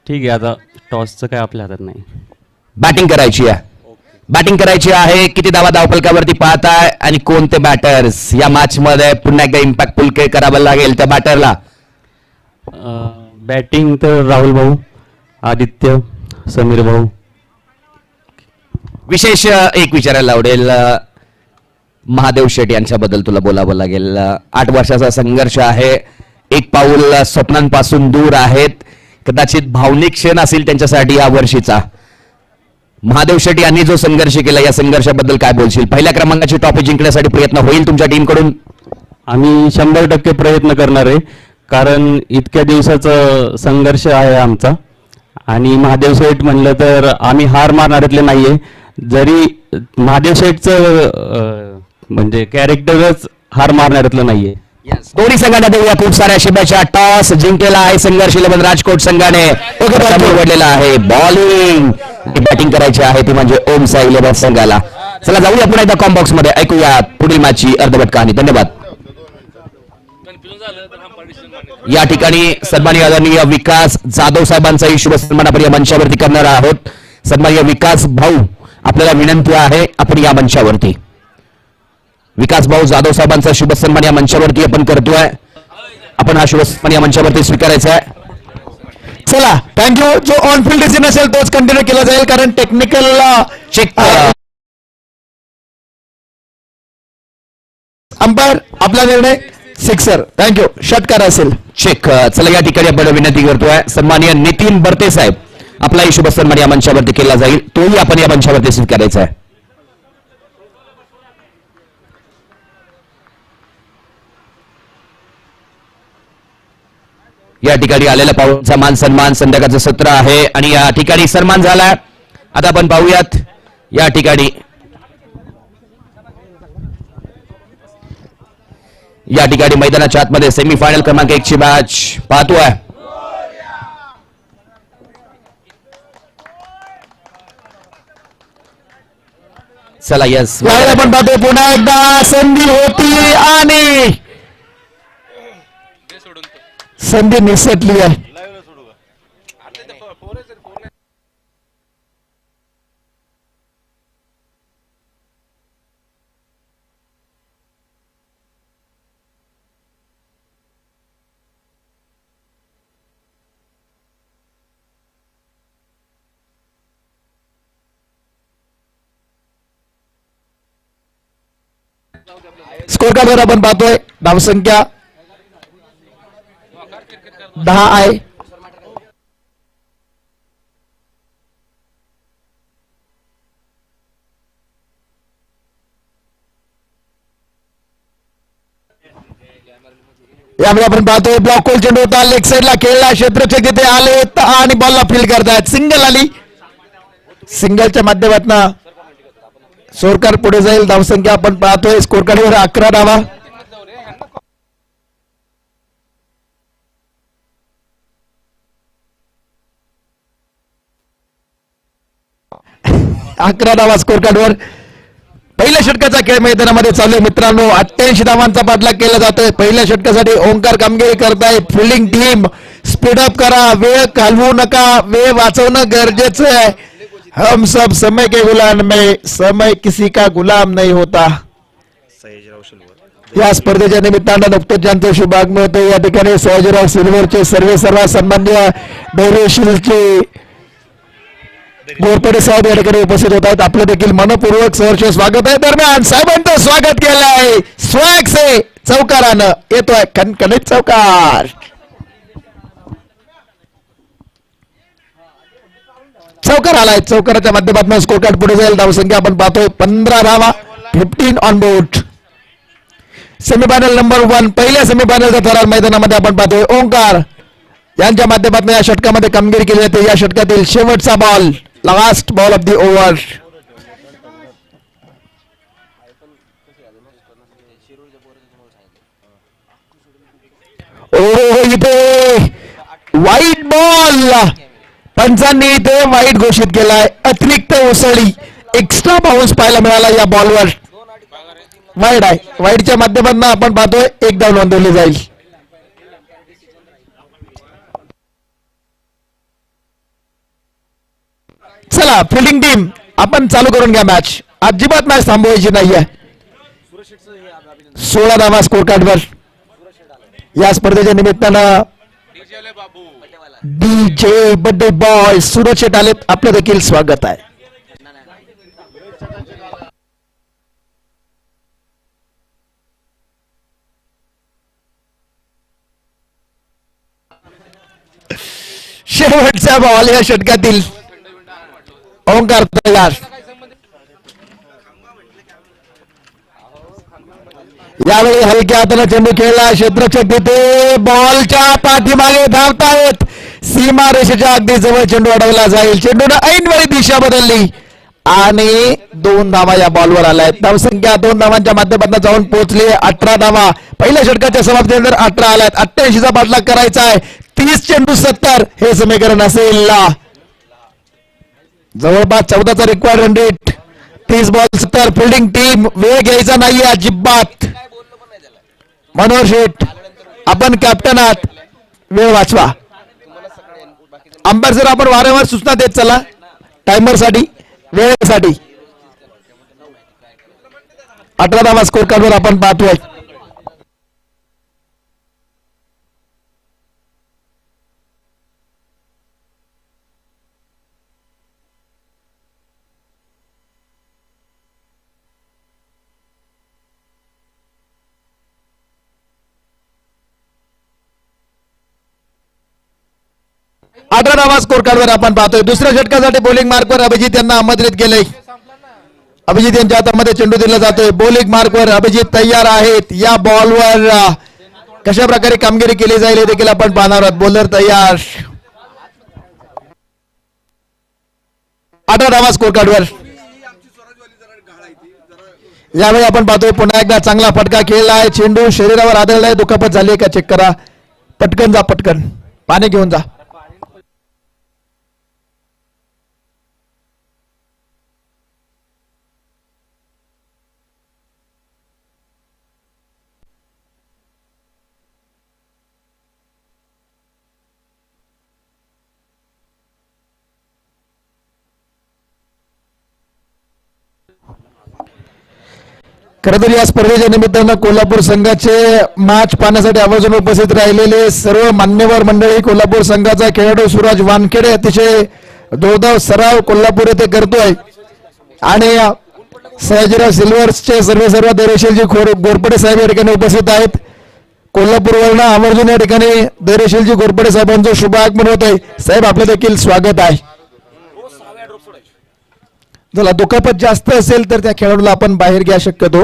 ठीक आहे, आता टॉसचं काय आपल्या हातात नाही. बॅटिंग करायची आहे. बॅटिंग करायची आहे. किती धावा धावफलकावरती पाहताय आणि कोणते बॅटर्स या मॅच मध्ये पुन्हा एकदा इम्पॅक्टफुल खेळ करावा लागेल त्या बॅटरला. बॅटिंग तर राहुल भाऊ, आदित्य, समीर भाऊ. विशेष एक विचारायला आवडेल, महादेव शेठ यांच्याबद्दल तुला बोलावं लागेल. 8 वर्षाचा संघर्ष आहे, एक पाऊल स्वप्नांपासून दूर आहेत. कदाचित भावनिक क्षण असेल त्यांच्यासाठी या वर्षीचा. महादेव शेठ यांनी जो संघर्ष केला या संघर्षाबद्दल काय बोलशील? पहिल्या क्रमांकाची ट्रॉफी जिंकण्यासाठी प्रयत्न होईल तुमच्या टीम कडून? आम्ही 100% प्रयत्न करणार आहे, कारण इतक्या दिवसाचा संघर्ष आहे आमचा. आणि महादेव शेठ म्हणलं तर आम्ही हार मारणाऱ्यातले नाहीये. जरी महादेव शेठचं म्हणजे कॅरेक्टरच हार मारणाऱ्यातलं नाहीये. दोन्ही संघांना देऊया खूप साऱ्या शुभेच्छा. टॉस जिंकलेला आहे संघर्ष 11 राजकोट संघाने. निवडलेला आहे बॉलिंग, बॅटिंग करायची आहे ती म्हणजे ओम साई 11 संघाला. चला जाऊया पुन्हा एकदा कॉम बॉक्स मध्ये, ऐकूया पुढील मॅचची अर्धवट कहाणी. धन्यवाद. या ठिकाणी सन्माननीय आदरणीय विकास जाधव साहेबांचाही शुभ सन्मान आपण या मंचावरती करणार आहोत. सन्माननीय विकास भाऊ, आपल्याला विनंती आहे आपण या मंचावरती, विकास भाऊ जाधव साहेबांचा शुभ सन्मान या मंचावरती आपण करतोय. आपण हा शुभ सन्मान या मंचावरती स्वीकारायचा आहे. चला थँक्यू. जो ऑन फील्ड डिसिजन असेल तोच कंटिन्यू केला जाईल, कारण टेक्निकल चेक अंपायर आपला निर्णय सिक्सर. थँक्यू. षटकार असेल. चेक. चला या ठिकाणी आपण विनंती करतोय सन्माननीय नितीन बर्ते साहेब, आपलाही शुभ सन्मान या मंचावरती केला जाईल, तोही आपण या मंचावरती स्वीकारायचा आहे. या ठिकाणी आलेल्या पाहुण्यांचा मान सन्मान संध्याकाळचं सत्र आहे आणि या ठिकाणी सन्मान झालाय. आता आपण पाहूयात या ठिकाणी मैदानाच्या आतमध्ये सेमीफायनल क्रमांक 1 ची मॅच पाहतोय. चला यस, आपण पाहतोय पुन्हा एकदा संधी होती आणि संधी निसटली आहे. स्कोर कार्डवर आपण पाहतोय धावसंख्या 10 आहे. यामध्ये आपण पाहतोय ब्लॉक कोल चेंडू होता, लेग साईडला खेळला, क्षेत्ररक्षक तिथे आले आणि बॉलला फील्ड करतायत. सिंगल आली. सिंगलच्या माध्यमातून स्कोरकार पुढे जाईल. धावसंख्या आपण पाहतोय स्कोर कार्डवर 11 धावा. स्कोर कार्डवर पहिल्या षटकाचा खेळ मैदानामध्ये चालू आहे मित्रांनो. 88 धावांचा पाठलाग केला जातोय. पहिल्या षटकासाठी ओंकार कामगिरी करताय. फिल्डिंग टीम स्पीडअप करा, वेळ घालवू नका, वेळ वाचवणं गरजेचं आहे. हम सब समय के गुलाम में, समय किसी का गुलाम नहीं होता. या स्पर्धेच्या निमित्तानं नुकतेच ज्यांचं शुभागमन होतं या ठिकाणी सयाजीराव सिल्वरचे सर्व सन्माननीय धैर्यशीलचे गोरपडे साहेब या ठिकाणी उपस्थित होत आहेत. आपलं देखील मनपूर्वक सहर्ष स्वागत आहे. दरम्यान साहेबांचं स्वागत केलं आहे स्वॅग से चौकारानं. येतोय खणखणीत चौकार. चौकार आलाय. चौकाराच्या माध्यमातून स्कोर कार्ड पुढे जाईल. धावसंख्या आपण पाहतोय 15 धावा, 15 ऑन बोर्ड. सेमीफायनल नंबर 1 पहिल्या सेमीफायनलचा थरार मैदानामध्ये आपण पाहतोय ओंकार यांच्या माध्यमातून या षटकामध्ये कामगिरी केली जाते. या षटकातील शेवटचा ball, last ball of the over. इथे वाईट बॉल, पंचांनी इथे वाईट घोषित केलाय. अतिरिक्त उसळी, एक्स्ट्रा बाउन्स पाहायला मिळाला या बॉलवर. वाईट आहे. वाईटच्या माध्यमातून आपण पाहतोय 1 धाव नोंदवली जाईल. चला फिल्डिंग टीम आपण चालू करून घ्या मॅच. अजिबात मॅच थांबवायची नाहीये. 16 धावा स्कोर कार्डवर. या स्पर्धेच्या निमित्तानं डीजे बर्थडे बॉय सूरज शेट आलेत. आपलं देखील स्वागत आहे. शेवटचा बॉल या षटकातील. ओंकार तयार. यावेळी हलक्या हाताने चेंडू खेळला. क्षेत्ररक्षक तिथे बॉलच्या पाठीमागे धावतायत. सीमा रेषेच्या अगदी जवळ चेंडू अडवला जाईल. चेंडूने ऐनवेळी दिशा बदलली आणि 2 धावा या बॉलवर आल्या. धावसंख्या 2 धावांच्या माध्यमातून जाऊन पोहोचली 18 धावा. पहिल्या षटकाच्या समाप्तीनंतर 18 आल्यात. 88चा पाठलाग करायचा आहे. 30 चेंडू 70 हे समीकरण असेल. जवळपास 14चा required run rate. 30 ball 70. Fielding team वेळ घ्यायचा नाहीये अजिबात. मनोहर शेठ आपण कॅप्टन आहात. वेळ वाचवा. अंपायर सर आपण वारंवार सूचना देत चला टायमर साठी वेळेसाठी. 18 धावा स्कोर कार्डवर आपण पाहतोय. अठरा धावा स्कोर कार्डवर आपण पाहतोय. दुसऱ्या षटकासाठी बॉलिंग मार्कवर अभिजित यांना आमंत्रित केलंय. अभिजित यांच्या हातामध्ये चेंडू दिला जातोय. बॉलिंग मार्कवर अभिजित तयार आहेत. या बॉलवर कशा प्रकारे कामगिरी केली जाईल हे देखील आपण पाहणार आहोत. बॉलर तयार. 18 धावा स्कोर कार्डवर. यावेळी आपण पाहतोय पुन्हा एकदा चांगला फटका खेळलाय. चेंडू शरीरावर आदळलाय. दुखापत झाली का चेक करा. पटकन जा. पटकन पाणी घेऊन जा. खरं तर या स्पर्धेच्या निमित्तानं कोल्हापूर संघाचे मॅच पाहण्यासाठी आवर्जून उपस्थित राहिलेले सर्व मान्यवर मंडळी. कोल्हापूर संघाचा खेळाडू सूरज वानखेडे अतिशय जोरदार सराव कोल्हापूर येथे करतोय आणि सयाजीराव सिल्वर्सचे सर्व धैर्यशीलजी घोरपडे साहेब या ठिकाणी उपस्थित आहेत. कोल्हापूरवरनं आवर्जून या ठिकाणी धैर्यशीलजी घोरपडे साहेबांचं शुभ आगमन होत आहे. साहेब आपलं देखील स्वागत आहे. जरा दुखापत जास्त असेल तर त्या खेळाडूला आपण बाहेर घ्या शक्यतो.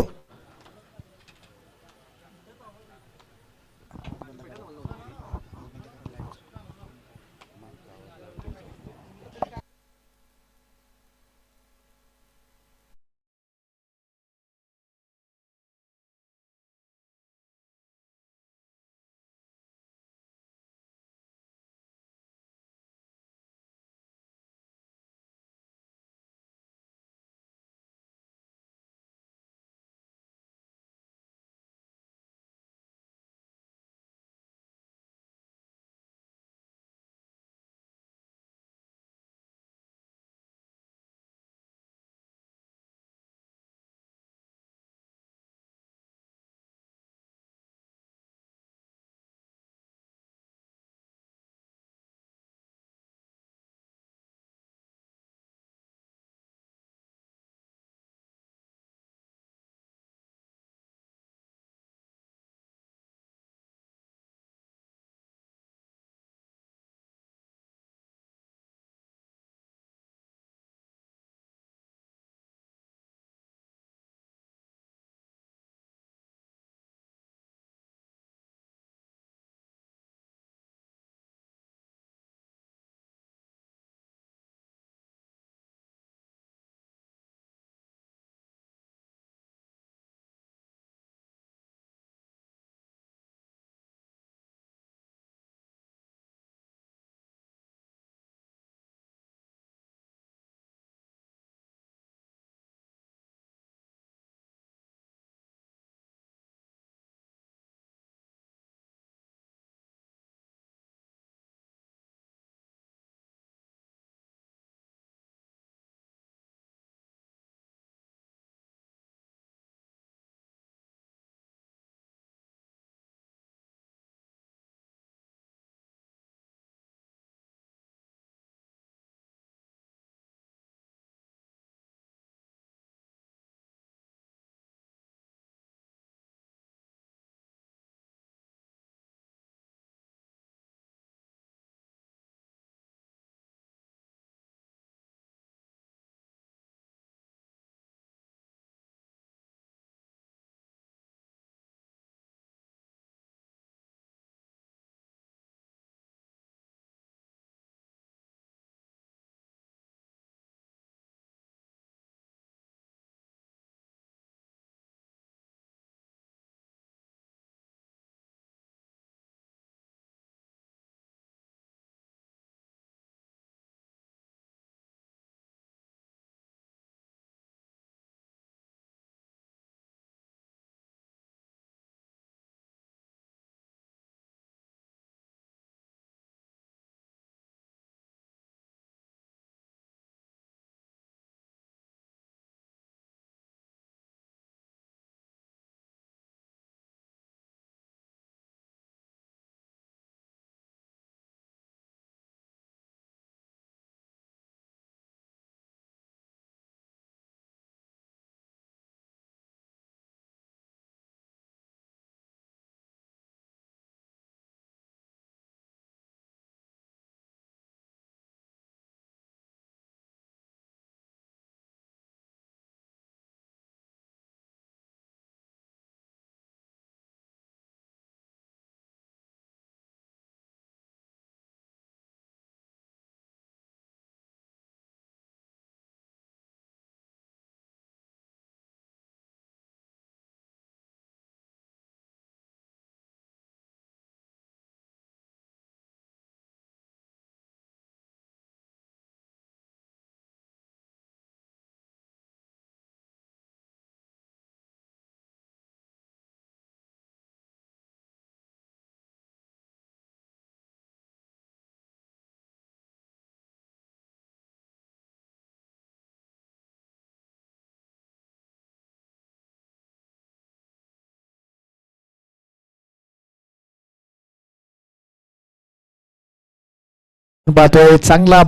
पाहतोय चांगला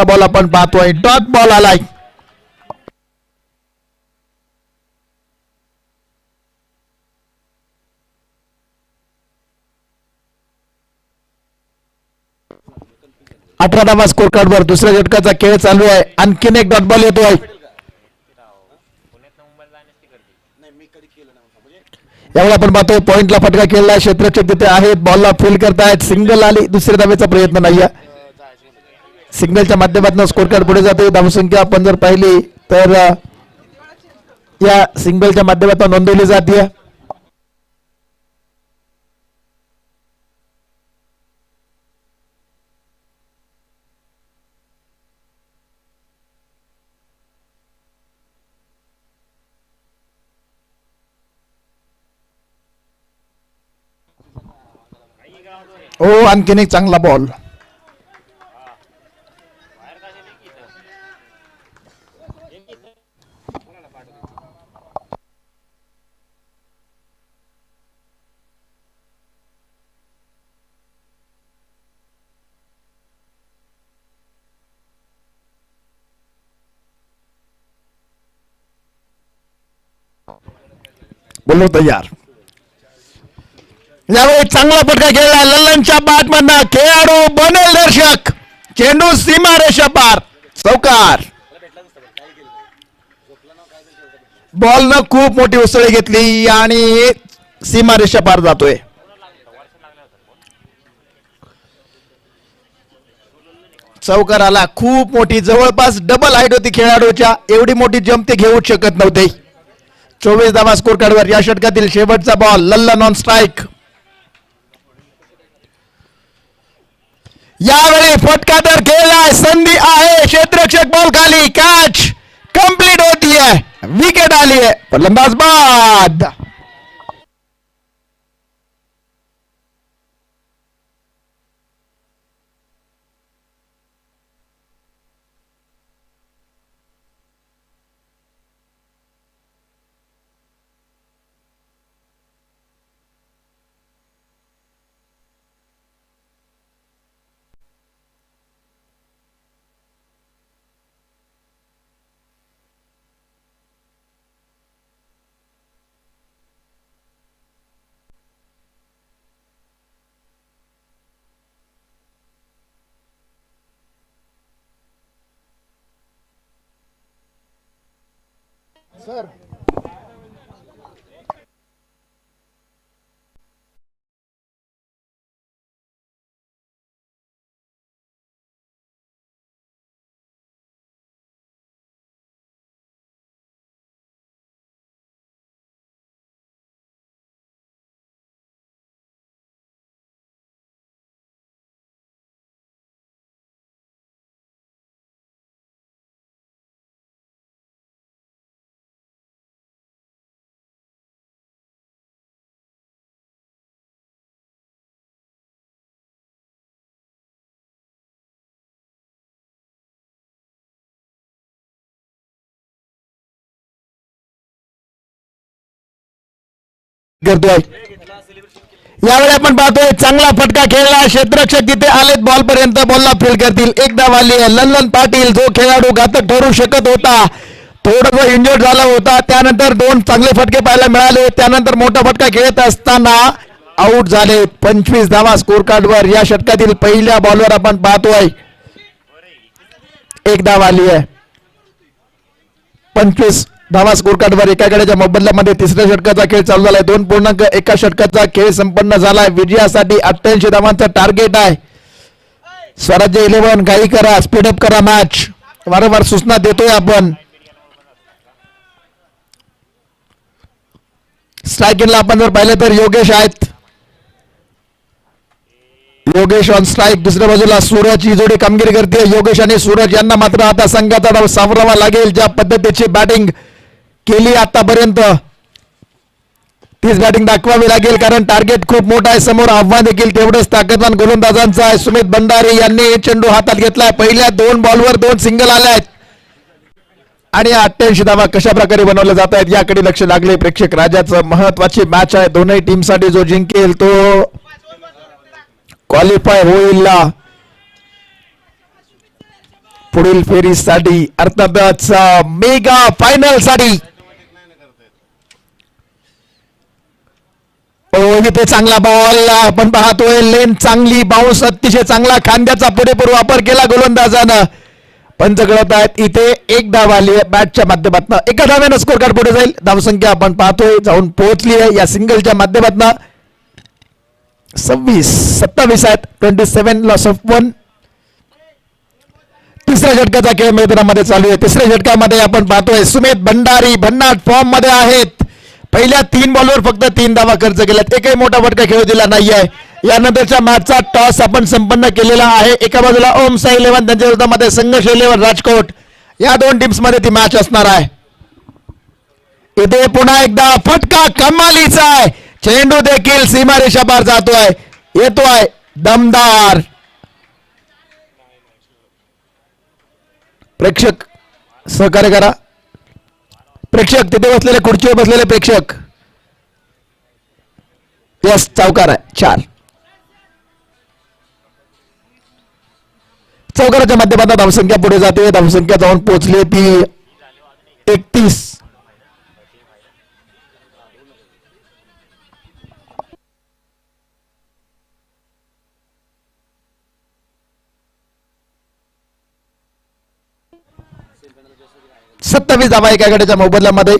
बॉल आपण पाहतोय डॉट बॉल आलाय. अठरा धावा स्कोर कार्ड वर दुसऱ्या षटकाचा खेळ चालू आहे. आणखीन एक डॉट बॉल येतोय. यावेळी आपण पाहतोय पॉइंटला फटका खेळला. क्षेत्ररक्षक तिथे आहेत, बॉलला फील करतायत. सिंगल आली, दुसऱ्या धावेचा प्रयत्न नाही. सिंगलच्या माध्यमातून स्कोर कार्ड पुढे जाते. धावसंख्या आपण जर पाहिली तर या सिंगलच्या माध्यमातून नोंदवली जाते. हो आणखीन एक चांगला बॉल. बोलो तयार. यावेळी चांगला फटका खेळला लल्लनच्या बॅट मधनं. खेळाडू बनेल दर्शक. चेंडू सीमारेषा पार. चौकार. बॉल न खूप मोठी उसळी घेतली आणि सीमारेषा पार जातोय. चौकार आला. खूप मोठी, जवळपास डबल हाईट होती खेळाडूच्या. एवढी मोठी जंप ते घेऊ शकत नव्हते. 24 धावा स्कोर कार्डवर या षटकातील शेवटचा बॉल. Lallan on strike. यावेळी फटका तर खेळलाय. संधी आहे. क्षेत्ररक्षक बॉल खाली. कॅच कंप्लीट होतीये. विकेट आली आहे. फलंदाज बाद. करतोय. यावेळी आपण पाहतोय चांगला फटका खेळला. क्षेत्ररक्षक तिथे आलेत. बॉल पर्यंत. बॉलला फील करतील. एक धाव आली आहे. लल्लन पाटील जो खेळाडू घातक ठरू शकत होता, थोडं इंजर्ड झाला होता. त्यानंतर दोन चांगले फटके पाहायला मिळाले. त्यानंतर मोठा फटका खेळत असताना आउट झाले. 25 धावा स्कोर कार्डवर या षटकातील पहिल्या बॉलवर आपण पाहतोय. एक धाव आली आहे. 25 धावा स्कोर कार्डवर एका गड्याच्या मोबदल्यामध्ये तिसऱ्या षटकाचा खेळ चालू झालाय. 2.1 षटकाचा खेळ संपन्न झालाय. विजयासाठी 88 धावांचा टार्गेट आहे. स्वराज्य 11 घाई करा, स्पीडअप करा मॅच. वारंवार सूचना देतोय आपण. स्ट्रायकिंगला आपण जर पाहिलं तर योगेश आहेत. Yogesh on strike. दुसऱ्या बाजूला सूरज ही जोडी कामगिरी करते. योगेश आणि सूरज यांना मात्र आता संघाचा डाव सावरावा लागेल. ज्या पद्धतीची बॅटिंग केली आतापर्यंत तीच बॅटिंग दाखवावी लागेल, कारण टार्गेट खूप मोठा आहे समोर. आव्हान देखील तेवढंच ताकदवान गोलंदाजांचं आहे. सुमित भंडारी यांनी चेंडू हातात घेतलाय. पहिल्या 2 बॉलवर 2 सिंगल आले आहेत आणि 88 धावा कशा प्रकारे बनवल्या जात आहेत याकडे लक्ष लागले प्रेक्षक राजाचं. महत्वाची मॅच आहे दोन्ही टीमसाठी. जो जिंकेल तो क्वालिफाय होईल पुढील फेरीसाठी अर्थातच मेगा फायनल साठी. इथे चांगला बॉल आपण पाहतोय, लेन चांगली, बाउन्स अतिशय चांगला, खांद्याचा पुरेपूर वापर केला गोलंदाजानं. पंच कळत आहेत इथे. एक धाव आली आहे बॅटच्या माध्यमातून. एका धाव्यानं स्कोर कार्ड पुढे जाईल. धावसंख्या आपण पाहतोय जाऊन पोहोचली आहे या सिंगलच्या माध्यमातून. 27 आहेत. 27 लॉस ऑफ 1. तिसऱ्या षटकाचा खेळ मैदानामध्ये चालू आहे. तिसऱ्या षटकामध्ये आपण पाहतोय सुमित भंडारी भन्नाट फॉर्म मध्ये आहेत. पहिल्या 3 बॉलवर फक्त 3 धावा खर्च केल्यात. एकही मोठा फटका खेळू दिला नाहीये. यानंतरच्या मॅचचा टॉस आपण संपन्न केलेला आहे. एका बाजूला ओम साई 11 त्यांच्या विरोधामध्ये संघर्ष 11 राजकोट. या 2 टीम्स मध्ये ती मॅच असणार आहे. इथे पुन्हा एकदा फटका कमालीचा आहे. चेंडू देखील सीमारेषा पार जातोय, येतोय दमदार. प्रेक्षक सहकार्य करा. प्रेक्षक तिथे बसलेले, खुर्चीवर बसलेले प्रेक्षक. यस, चौकार आहे. 4 चौकाराच्या माध्यमातून धावसंख्या पुढे जाते. धावसंख्या जाऊन पोहोचली ती 31. सत्तावीस धावा एका गड्याच्या मोबदल्यामध्ये.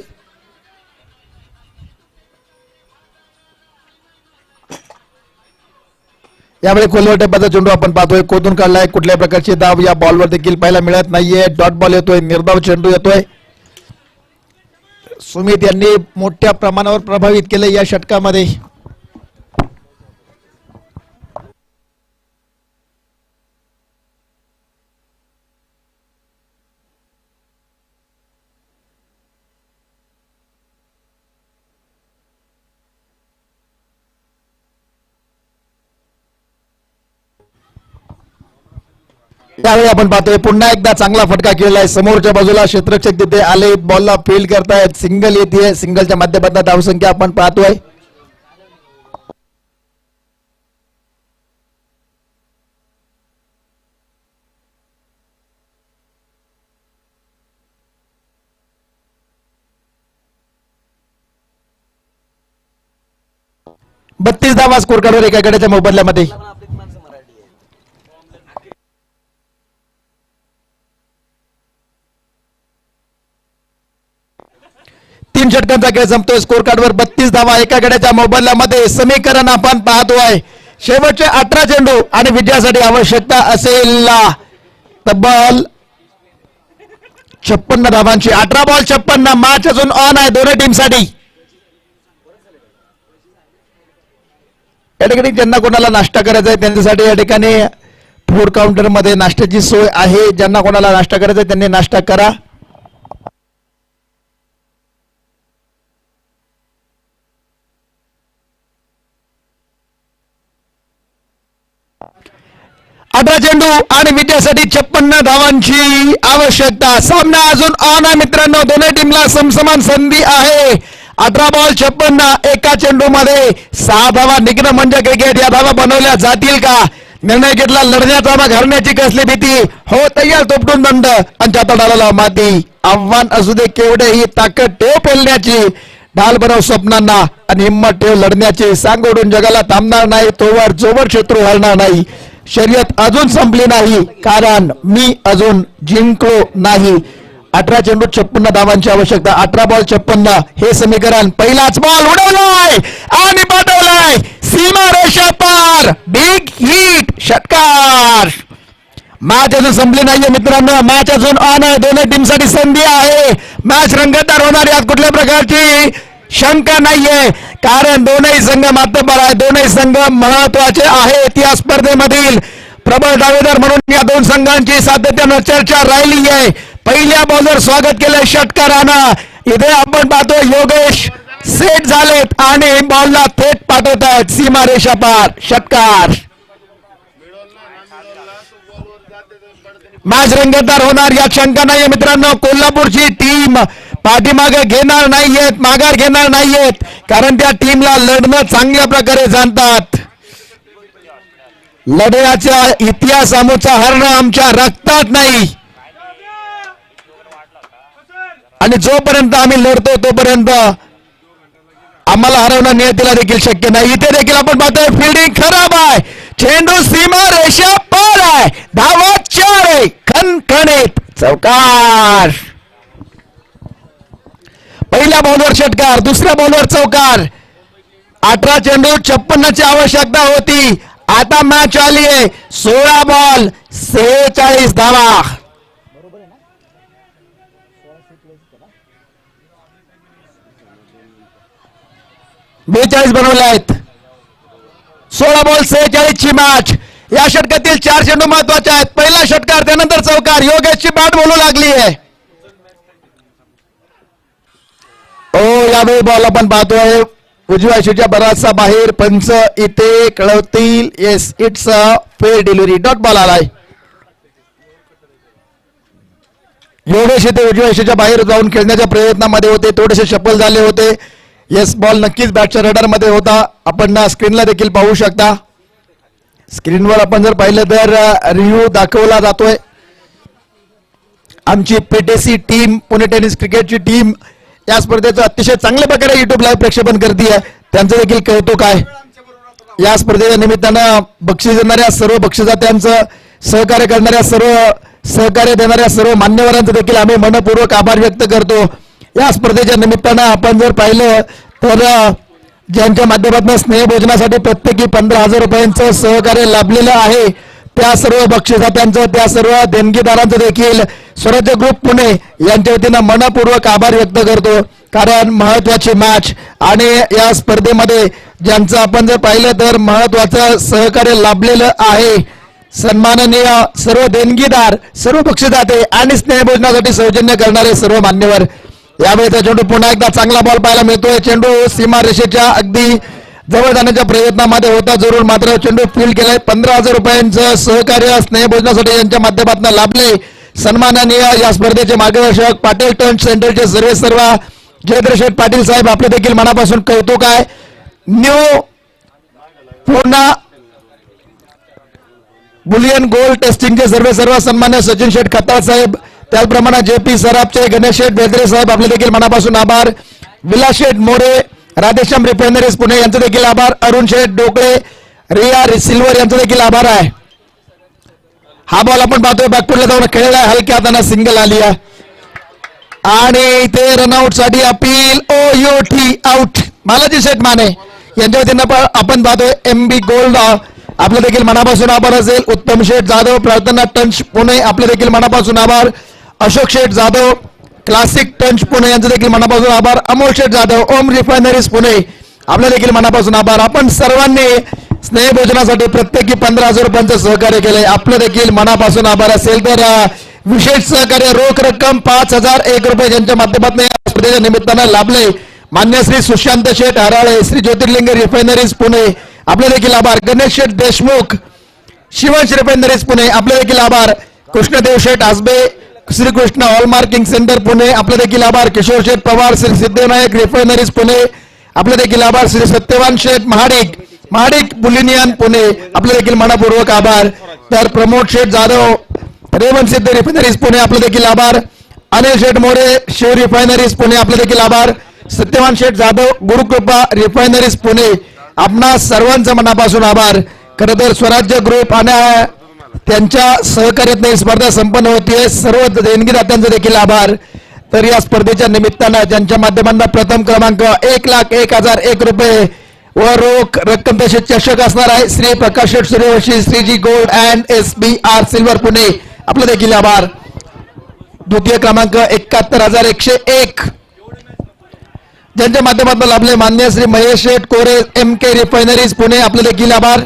यावेळी खोलवर टप्प्याचा चेंडू आपण पाहतोय, कोतून काढलाय. कुठल्या प्रकारची धाव या बॉलवर देखील पाहायला मिळत नाहीये. डॉट बॉल येतोय, निर्धाव चेंडू येतोय. सुमित यांनी मोठ्या प्रमाणावर प्रभावित केलं या षटकामध्ये. त्यावेळी आपण पाहतोय पुन्हा एकदा चांगला फटका खेळलाय. समोरच्या बाजूला क्षेत्ररक्षक तिथे आले, बॉलला फील्ड करतायत. सिंगल येते. सिंगलच्या माध्यमातून धावसंख्या आपण पाहतोय. बत्तीस धावा स्कोर कार्डवर एका गड्याच्या मोबदल्यामध्ये. तीन षटकांचा खेळ संपतोय. स्कोर कार्डवर 32 धावा एका गड्याच्या मोबदल्यामध्ये. समीकरण आपण पाहतोय. शेवटचे 18 चेंडू आणि विजयासाठी आवश्यकता असेल तब्बल 56 धावांची. 18 बॉल 56. मॅच अजून ऑन आहे दोन्ही टीमसाठी. या ठिकाणी ज्यांना कोणाला नाश्ता करायचा आहे त्यांच्यासाठी या ठिकाणी फूड काउंटर मध्ये नाश्त्याची सोय आहे. ज्यांना कोणाला नाश्ता करायचा आहे त्यांनी नाश्ता करा. चेंडू आणि विजयासाठी 56 धावांची आवश्यकता. सामना अजून ऑन आहे मित्रांनो. दोन्ही टीमला समसमान संधी आहे. 18 बॉल 56. एका चेंडू मध्ये 6 धावा निघणं म्हणजे क्रिकेट. या धावा बनवल्या जातील का? निर्णय घेतला लढण्याचा, मग हरण्याची कसली भीती. हो तयार, तोपटून दंड आणि तडाला माती. आव्हान असू दे केवढे, ही ताकद ठेव पेलण्याची. ढाल बनव स्वप्नांना आणि हिंमत ठेव लढण्याची. सांग ओढून जगाला थांबणार नाही तोवर जोवर शत्रू हरणार नाही. शर्यत अजून संपली नाही कारण मी अजून जिंकलो नाही. 18 चेंडू 56 धावांची आवश्यकता. 18 बॉल 56 हे समीकरण. पहिलाच बॉल उडवलाय आणि पाठवलाय सीमा रेषा पार. बिग हिट, षटकार. मॅच अजून संपली नाहीये मित्रांनो. मॅच अजून ऑन आहे. दोन्ही टीमसाठी संधी आहे. मॅच रंगतदार होणार यात कुठल्या प्रकारची शंका नाहीये कारण दोनही संघ मातबर आहे. दोनही संघ महत्वाचे आहेत या स्पर्धेमधील. प्रबळ दावेदार म्हणून या दोन संघांची सातत्यानं चर्चा राहिली आहे. पहिल्या बॉलर स्वागत केलंय षटकारानं. इथे आपण पाहतो योगेश सेट झालेत आणि बॉलला थेट पाठवतात सीमा रेषा पार. षटकार. मॅच रंगतदार होणार यात शंका नाहीये मित्रांनो. कोल्हापूरची टीम पाठीमागे घेणार नाहीयेत, माघार घेणार नाहीयेत कारण त्या टीमला लढणं चांगल्या प्रकारे जाणतात. लढण्याचा इतिहास आमचा हरणं आमच्या रक्तात नाही. आणि जोपर्यंत आम्ही लढतो तोपर्यंत आम्हाला हरवणं नियतीला देखील शक्य नाही. इथे देखील आपण पाहतोय फिल्डिंग खराब आहे, चेंडू सीमा रेषा पार आहे, धावा 4 आहे, खणखणीत चौकार. पहिल्या बॉलवर षटकार, दुसऱ्या बॉलवर चौकार. 18 चेंडू 56 ची आवश्यकता होती. आता मॅच आली आहे 16 बॉल 46 धावा. 42 बनवले आहेत. 16 बॉल 46 ची मॅच. या षटकातील 4 चेंडू महत्वाचे आहेत. पहिला षटकार त्यानंतर चौकार. योगेशची बॅट बोलू लागली आहे. यावेळी बॉल आपण पाहतोय उजव्या आयशीच्या बराचसा बाहेर. पंच इथे कळवतील. Yes, it's a fair delivery. Dot ball आलाय. योगेश इथे उजव्या आयशीच्या बाहेर जाऊन खेळण्याच्या प्रयत्नामध्ये होते, थोडेसे सफल झाले होते. येस, बॉल नक्कीच बॅटच्या रडार मध्ये होता. आपण स्क्रीनला देखील पाहू शकता. स्क्रीनवर आपण जर पाहिलं तर रिव्ह्यू दाखवला जातोय. आमची पीटीसी टीम, पुणे टेनिस क्रिकेटची टीम या स्पर्धेचं अतिशय चांगल्या प्रकारे युट्यूब लाईव्ह प्रक्षेपण करते आहे. त्यांचं देखील कौतुक आहे. या स्पर्धेच्या निमित्तानं बक्षीस देणाऱ्या सर्व बक्षिसदात्यांचं, सहकार्य करणाऱ्या सर्व, सहकार्य देणाऱ्या सर्व मान्यवरांचं देखील आम्ही मनपूर्वक आभार व्यक्त करतो. या स्पर्धेच्या निमित्तानं आपण जर पाहिलं तर ज्यांच्या माध्यमातून स्नेहभोजनासाठी प्रत्येकी 15,000 रुपयांचं सहकार्य लाभलेलं आहे त्या सर्व बक्षिसदात्यांचं, त्या सर्व देणगीदारांचं देखील स्वराज्य ग्रुप पुणे यांच्या वतीनं मनपूर्वक आभार व्यक्त करतो. कारण महत्वाची मॅच आणि या स्पर्धेमध्ये ज्यांचं आपण जर पाहिलं तर महत्वाचं सहकार्य लाभलेलं आहे. सन्माननीय सर्व देणगीदार, सर्व बक्षिसदाते आणि स्नेहभोजनासाठी सौजन्य करणारे सर्व मान्यवर. यावेळेचा चेंडू पुन्हा एकदा चांगला बॉल पाहायला मिळतोय. चेंडू सीमा रेषेच्या अगदी जवळ जाण्याच्या प्रयत्नामध्ये होता, जरूर मात्र चेंडू फील्ड केलाय. 15,000 रुपयांचं सहकार्य स्नेहभोजनासाठी यांच्या माध्यमातून लाभले. सन्माननीय या स्पर्धेचे मार्गदर्शक पाटील टर्न सेंटरचे सर्व जयद्रशेठ पाटील साहेब, आपले देखील मनापासून कौतुक आहे. न्यू पुन्हा बुलियन गोल टेस्टिंगचे सर्व सन्मान्य सचिन शेठ खताळ साहेब, त्याचप्रमाणे JP सराफचे गणेश शेठ बेदरे साहेब, आपले देखील मनापासून आभार. विलास शेठ मोरे, राधेश्याम रिफायनरीज पुणे यांचे देखील आभार. अरुण शेठ डोकळे, रिया सिल्वर यांचे देखील आभार आहे. हा बॉल आपण पाहतोय बॅकफुटला जाऊन खेळला, हलक्या हाताने सिंगल आली आहे आणि इथे रनआउट साठी appeal. OUT out. Balaji Sheth Mane यांच्या वतीनं आपण पाहतोय MB गोल्ड, आपलं देखील मनापासून आभार असेल. उत्तम शेठ जाधव, प्रार्थना टंच पुणे, आपले देखील मनापासून आभार. अशोक शेठ जाधव, क्लासिक टंच पुणे यांचे देखील मनापासून आभार. अमोल शेठ जाधव, ओम रिफायनरीज पुणे, आपले देखील मनापासून आभार. आपण सर्वांनी स्नेहभोजनासाठी प्रत्येकी 15,000 रुपयांचं सहकार्य केलंय, आपलं देखील मनापासून आभार असेल. तर विशेष सहकार्य रोख रक्कम 5,001 रुपये ज्यांच्या माध्यमातून या स्पर्धेच्या निमित्तानं लाभले. मान्य श्री सुशांत शेठ हराळे, श्री ज्योतिर्लिंग रिफायनरीज पुणे, आपले देखील आभार. गणेश शेठ देशमुख, शिवांश रिफायनरीज पुणे, आपले देखील आभार. कृष्णदेव शेठ आसबे, श्रीकृष्ण हॉलमार्किंग सेंटर पुणे, आपले देखील आभार. किशोर शेठ पवार, श्री सिद्धविनायक रिफायनरीज पुणे, आपले देखील आभार. श्री सत्यवान शेठ महाडिक बुलिनियन पुणे, आपले देखील मनपूर्वक आभार. तर प्रमोद शेठ जाधव, रेवण सिद्ध रिफायनरीज पुणे, आपले देखील आभार. अनिल शेठ मोरे, शिव रिफायनरीज पुणे, आपले देखील आभार. सत्यवान शेठ जाधव, गुरुकृपा रिफायनरीज पुणे, आपणा सर्वांचा मनापासून आभार. खरं तर स्वराज्य ग्रुप आणि त्यांच्या सहकार्याने स्पर्धा संपन्न होतीये. सर्व देणगीदात्यांचे देखील आभार. तर या स्पर्धेच्या निमित्तानं ज्यांच्या माध्यमातून प्रथम क्रमांक 1,01,001 रुपये व रोख रक्कम तसेच चषक असणार आहे Shri Prakash Sheth Suryavanshi, Shriji gold and SBR silver Pune, आपले देखील आभार. द्वितीय क्रमांक 71,101 ज्यांच्या माध्यमातून लाभले मान्य श्री महेश शेठ कोरे, MK रिफायनरीज पुणे, आपले देखील आभार.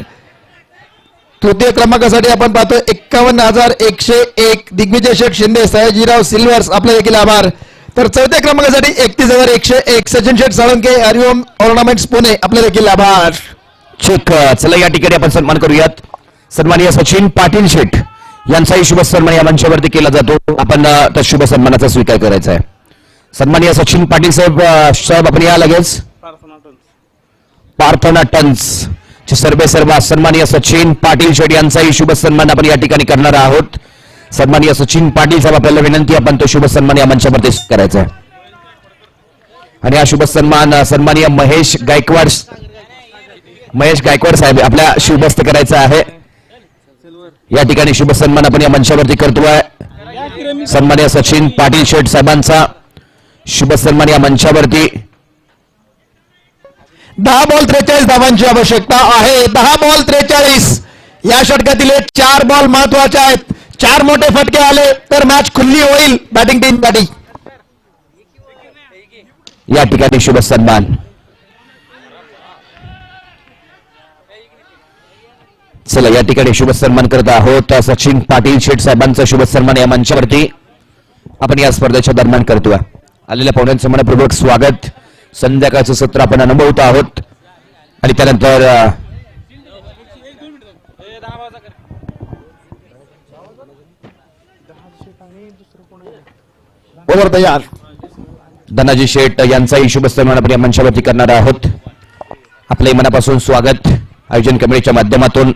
तृतीय क्रमांकासाठी आपण पाहतो 51,101 दिग्विजय शेठ शिंदे, सयाजीराव सिल्वर्स, आपले देखील आभार. तर चौथ्या क्रमांकासाठी 31,101 सचिन शेठ साळुंके, हरिओम ऑर्नामेंट्स पुणे, आपले देखील आभार. चेक. चला या ठिकाणी आपण सन्मान करूयात. सन्माननीय सचिन पाटील शेठ यांचाही शुभ सन्मान या मंचावरती केला जातो. आपण त्या शुभ सन्मानाचा स्वीकार करायचा आहे. सन्माननीय सचिन पाटील साहेब, आपण या लगेच. प्रार्थना टन्स चे सर्व सन्माननीय सचिन पाटील शेठ यांचाही शुभ सन्मान आपण या ठिकाणी करणार आहोत. सन्माननीय सचिन पाटील साहेब, आपल्याला विनंती, आपण तो शुभ सन्मान या मंचावरती करायचा आहे. आणि हा शुभ सन्मान सन्माननीय महेश गायकवाड साहेब आपल्या शुभस्थ करायचा आहे. या ठिकाणी शुभ सन्मान आपण या मंचावरती करतोय. सन्माननीय सचिन पाटील शेठ साहेबांचा शुभ सन्मान या मंचावरती. 10 बॉल 43 धावांची आवश्यकता आहे. 10 बॉल 43. या षटकातील 4 बॉल महत्वाचे आहेत. 4 मोठे फटके आले तर मॅच खुल्ली होईल बॅटिंग टीमसाठी. या ठिकाणी शुभ सन्मान. चला या ठिकाणी शुभ सन्मान करत आहोत. सचिन पाटील शेठ साहेबांचा शुभ सन्मान या मंचावरती आपण या स्पर्धेच्या दरम्यान करतोय. आलेल्या पाहुण्यांचं मनपूर्वक स्वागत. संध्याकाळचं सत्र आपण अनुभवत आहोत आणि त्यानंतर ओव्हर तयार. धनाजी शेठ यांचाही शुभ सन्मान आपण या मंचावरती करणार आहोत. आपले मनापासून स्वागत. आयोजन कमिटीच्या माध्यमातून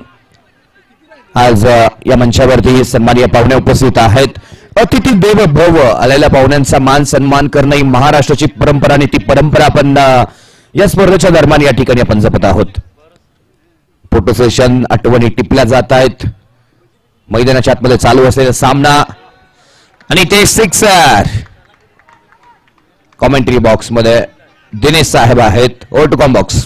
आज या मंचावरती सन्माननीय पाहुणे उपस्थित आहेत. अतिथी देव भव. आलेल्या पाहुण्यांचा मान सन्मान करणं ही महाराष्ट्राची परंपरा आणि ती परंपरा आपण या स्पर्धेच्या दरम्यान या ठिकाणी आपण जपत आहोत. फोटो सेशन आठवणी टिपल्या जात आहेत. मैदानाच्या आतमध्ये चालू असलेला सामना आणि ते सिक्सर. कॉमेंट्री बॉक्स मध्ये दिनेश साहेब आहेत. Over to box.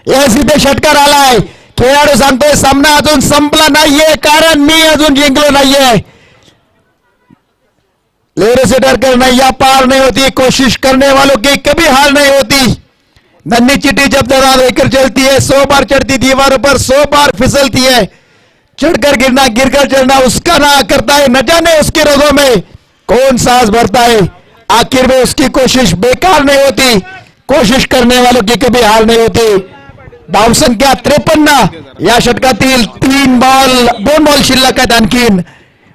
यस इथे षटकार आलाय. खेळाडू सांगतोय सामना अजून संपला नाहीये कारण मी अजून जिंकलो नाहीये. लेवरेज करना या पार नहीं होती. कोशिश करने वालों की कभी हार नहीं होती. नन्ही चिट्ठी जब दौरान लेकर चलती है 100 बार चढ़ती दीवारों पर 100 बार फिसलती है. चढ़कर गिरना गिरकर चढ़ना उसका ना करता है. न जाने उसके रगों में कौन सांस भरता है. आखिर में उसकी कोशिश बेकार नहीं होती. कोशिश करने वालों की कभी हार नहीं होती. धावसंख्या 53. या षटकातील 2 बॉल शिल्लक आहेत. आणखीन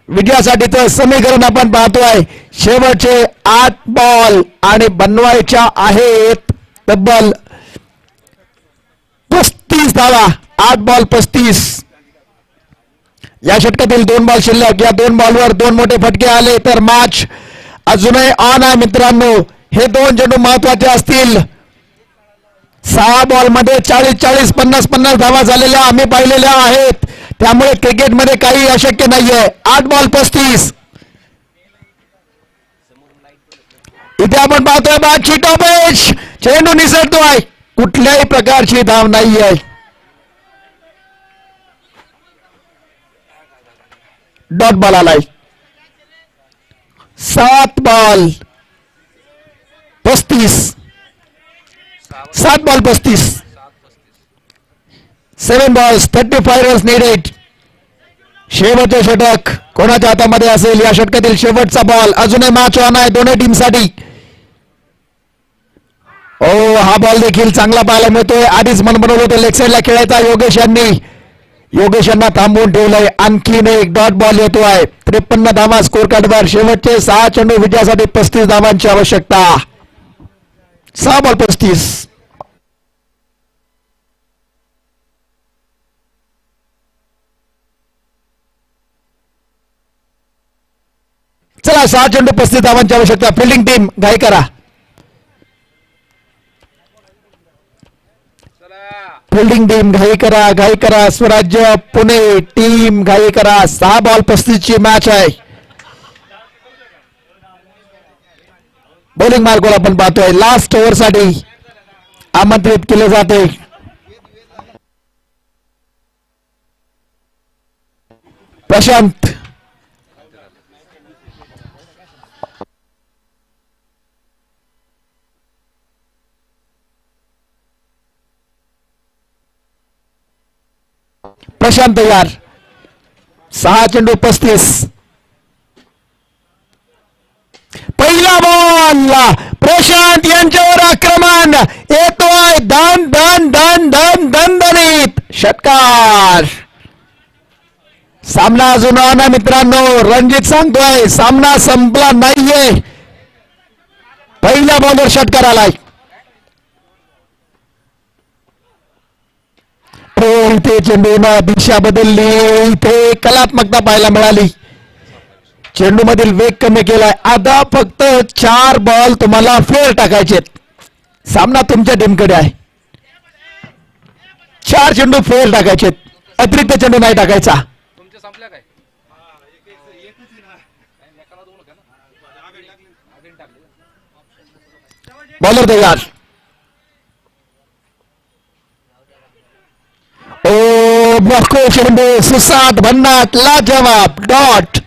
विजयासाठीचं समीकरण आपण पाहतोय. शेवटचे 8 बॉल आणि बनवायच्या आहेत तब्बल 35 धावा. 8 बॉल 35. या षटकातील 2 बॉल शिल्लक. या 2 बॉलवर 2 मोठे फटके आले तर मॅच अजूनही ऑन आहे मित्रांनो. हे 2 चेंडू महत्वाचे असतील. 6 बॉल मध्ये 40-40 50-50 धावा झालेल्या आम्ही पाहिलेल्या आहेत. त्यामुळे क्रिकेटमध्ये काही अशक्य नाहीये. 8 बॉल 35. इथे आपण पाहतोय बादशी टॉपेश. चेंडू निसरतोय. कुठल्याही प्रकारची धाव नाहीये. डॉट बॉल आलाय. 7 ball 35. 7 ball 35. 7 balls 35 runs needed. शेवटचे षटक कोणाच्या हातामध्ये असेल. या षटकातील शेवटचा बॉल. अजूनही मॅच ऑन आहे दोन्ही टीमसाठी. हा बॉल देखील चांगला पाहायला मिळतोय. आधीच मन बनवलं होतं लेग साईडला खेळायचा. योगेश यांना थांबवून ठेवलंय. आणखीन एक डॉट बॉल येतोय. 53 धावा स्कोर कार्डवर. शेवटचे 6 चेंडू विजयासाठी 35 धावांची आवश्यकता. 6 बॉल 35. चला 6 चेंडू 35 धावांची आवश्यकता. फिल्डिंग टीम घाई करा. फिल्डिंग टीम घाई करा. स्वराज्य पुणे टीम घाई करा. 6 बॉल 35 ची मॅच आहे. बॉलिंग मार्कवर आपण पाहतोय. लास्ट ओव्हर साठी आमंत्रित केले जाते. प्रशांत तयार. 6 चेंडू 35. पहिला बॉल प्रशांत यांच्यावर आक्रमण येतोय. धन धन धन धन दणदणीत षटकार. सामना अजून ऑन आहे मित्रांनो. रणजित सांगतोय सामना संपला नाहीये. पहिल्या बॉलवर षटकार आलाय. इथे चेंडूनं दिशा बदलली. इथे कलात्मकता पाहायला मिळाली. चेंडू मधील वेग कमी केलाय. आता फक्त 4 बॉल तुम्हाला फेर टाकायचे. सामना तुमच्या टीमकडे आहे. 4 चेंडू फेल टाकायचे, अतिरिक्त चेंडू नाही टाकायचा. बॉलर तयार. ओ बॉको चेंडू सुसाट भन्नाट लाजवाब डॉट.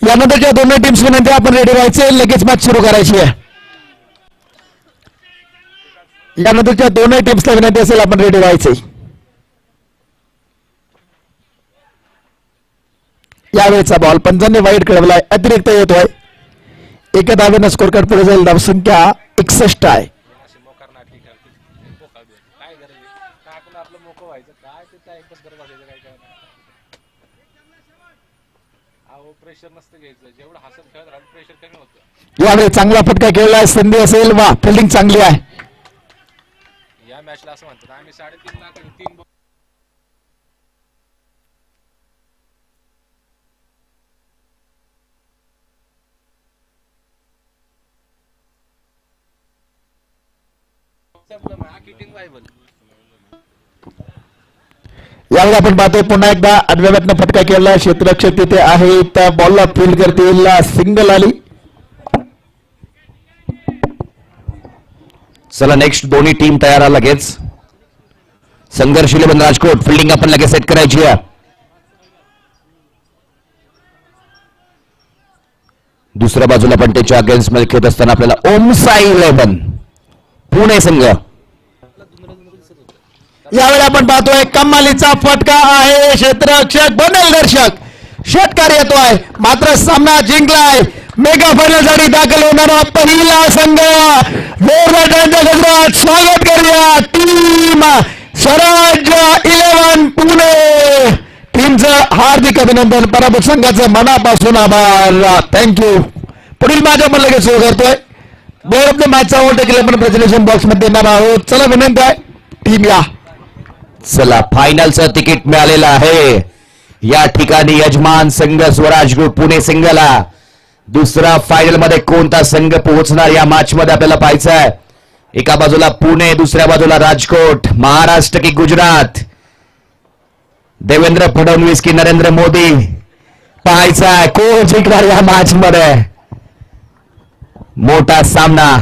यानंतरच्या दोन्ही टीम्स विनंती आपण रेडी व्हायचे, लगेच मॅच सुरू करायची आहे. यानंतरच्या दोन्ही टीम्सला विनंती असेल आपण रेडी व्हायचे. यावेळेचा बॉल पंचांनी वाईट खेळवलाय, अतिरिक्त येतोय. एका धावेनं स्कोर कार्ड पुढे जाईल. धावसंख्या 61 आहे. यावेळी चांगला फटका खेळलाय, संधी असेल वा फिल्डिंग चांगली आहे. या मॅचला असं म्हणतात आम्ही 3.5 लाख 3 यावेळी आपण पाहतोय पुन्हा एकदा आडव्या बॅटनं फटका केला. क्षेत्ररक्षक तिथे आहे, त्या बॉलला फील्ड करतील. सिंगल आली. चला नेक्स्ट दोन्ही टीम तयार आहे. लगेच संघर्ष 11 राजकोट. फिल्डिंग आपण लगेच सेट करायची आहे. दुसऱ्या बाजूला पण त्याच्या अगेन्स्ट मध्ये खेळत असताना आपल्याला ओमसाई 11 पुणे संघ. यावेळी आपण पाहतोय कमालीचा फटका आहे. क्षेत्ररक्षक बनेल दर्शक षटकार येतोय, मात्र सामना जिंकलाय. मेगा फायनल साठी दाखल होणारा पहिला संघ. जोरदार टाळ्यांच्या गजरात स्वागत करूया टीम स्वराज 11 पुणे. टीमचं हार्दिक अभिनंदन, पराभूत संघाचं मनापासून आभार. थँक्यू. पुढील मॅच आपण लगेच सुरू करतोय. बोर्ड मॅचचा ओव्हरटेक आपण प्रेझेंटेशन बॉक्स मध्ये देणार आहोत. चला विनंती आहे टीम या. चला फायनलचं तिकीट मिळालेलं आहे. या ठिकाणी यजमान संघ स्वराज ग्रुप पुणे संघाला. दुसरा फायनल मध्ये कोणता संघ पोहोचणार या मॅच मध्ये आपल्याला पाहायचं आहे. एका बाजूला पुणे, दुसऱ्या बाजूला राजकोट. महाराष्ट्र की गुजरात, देवेंद्र फडणवीस की नरेंद्र मोदी. पाहायचं आहे कोण जिंकणार या मॅच मध्ये. मोठा सामना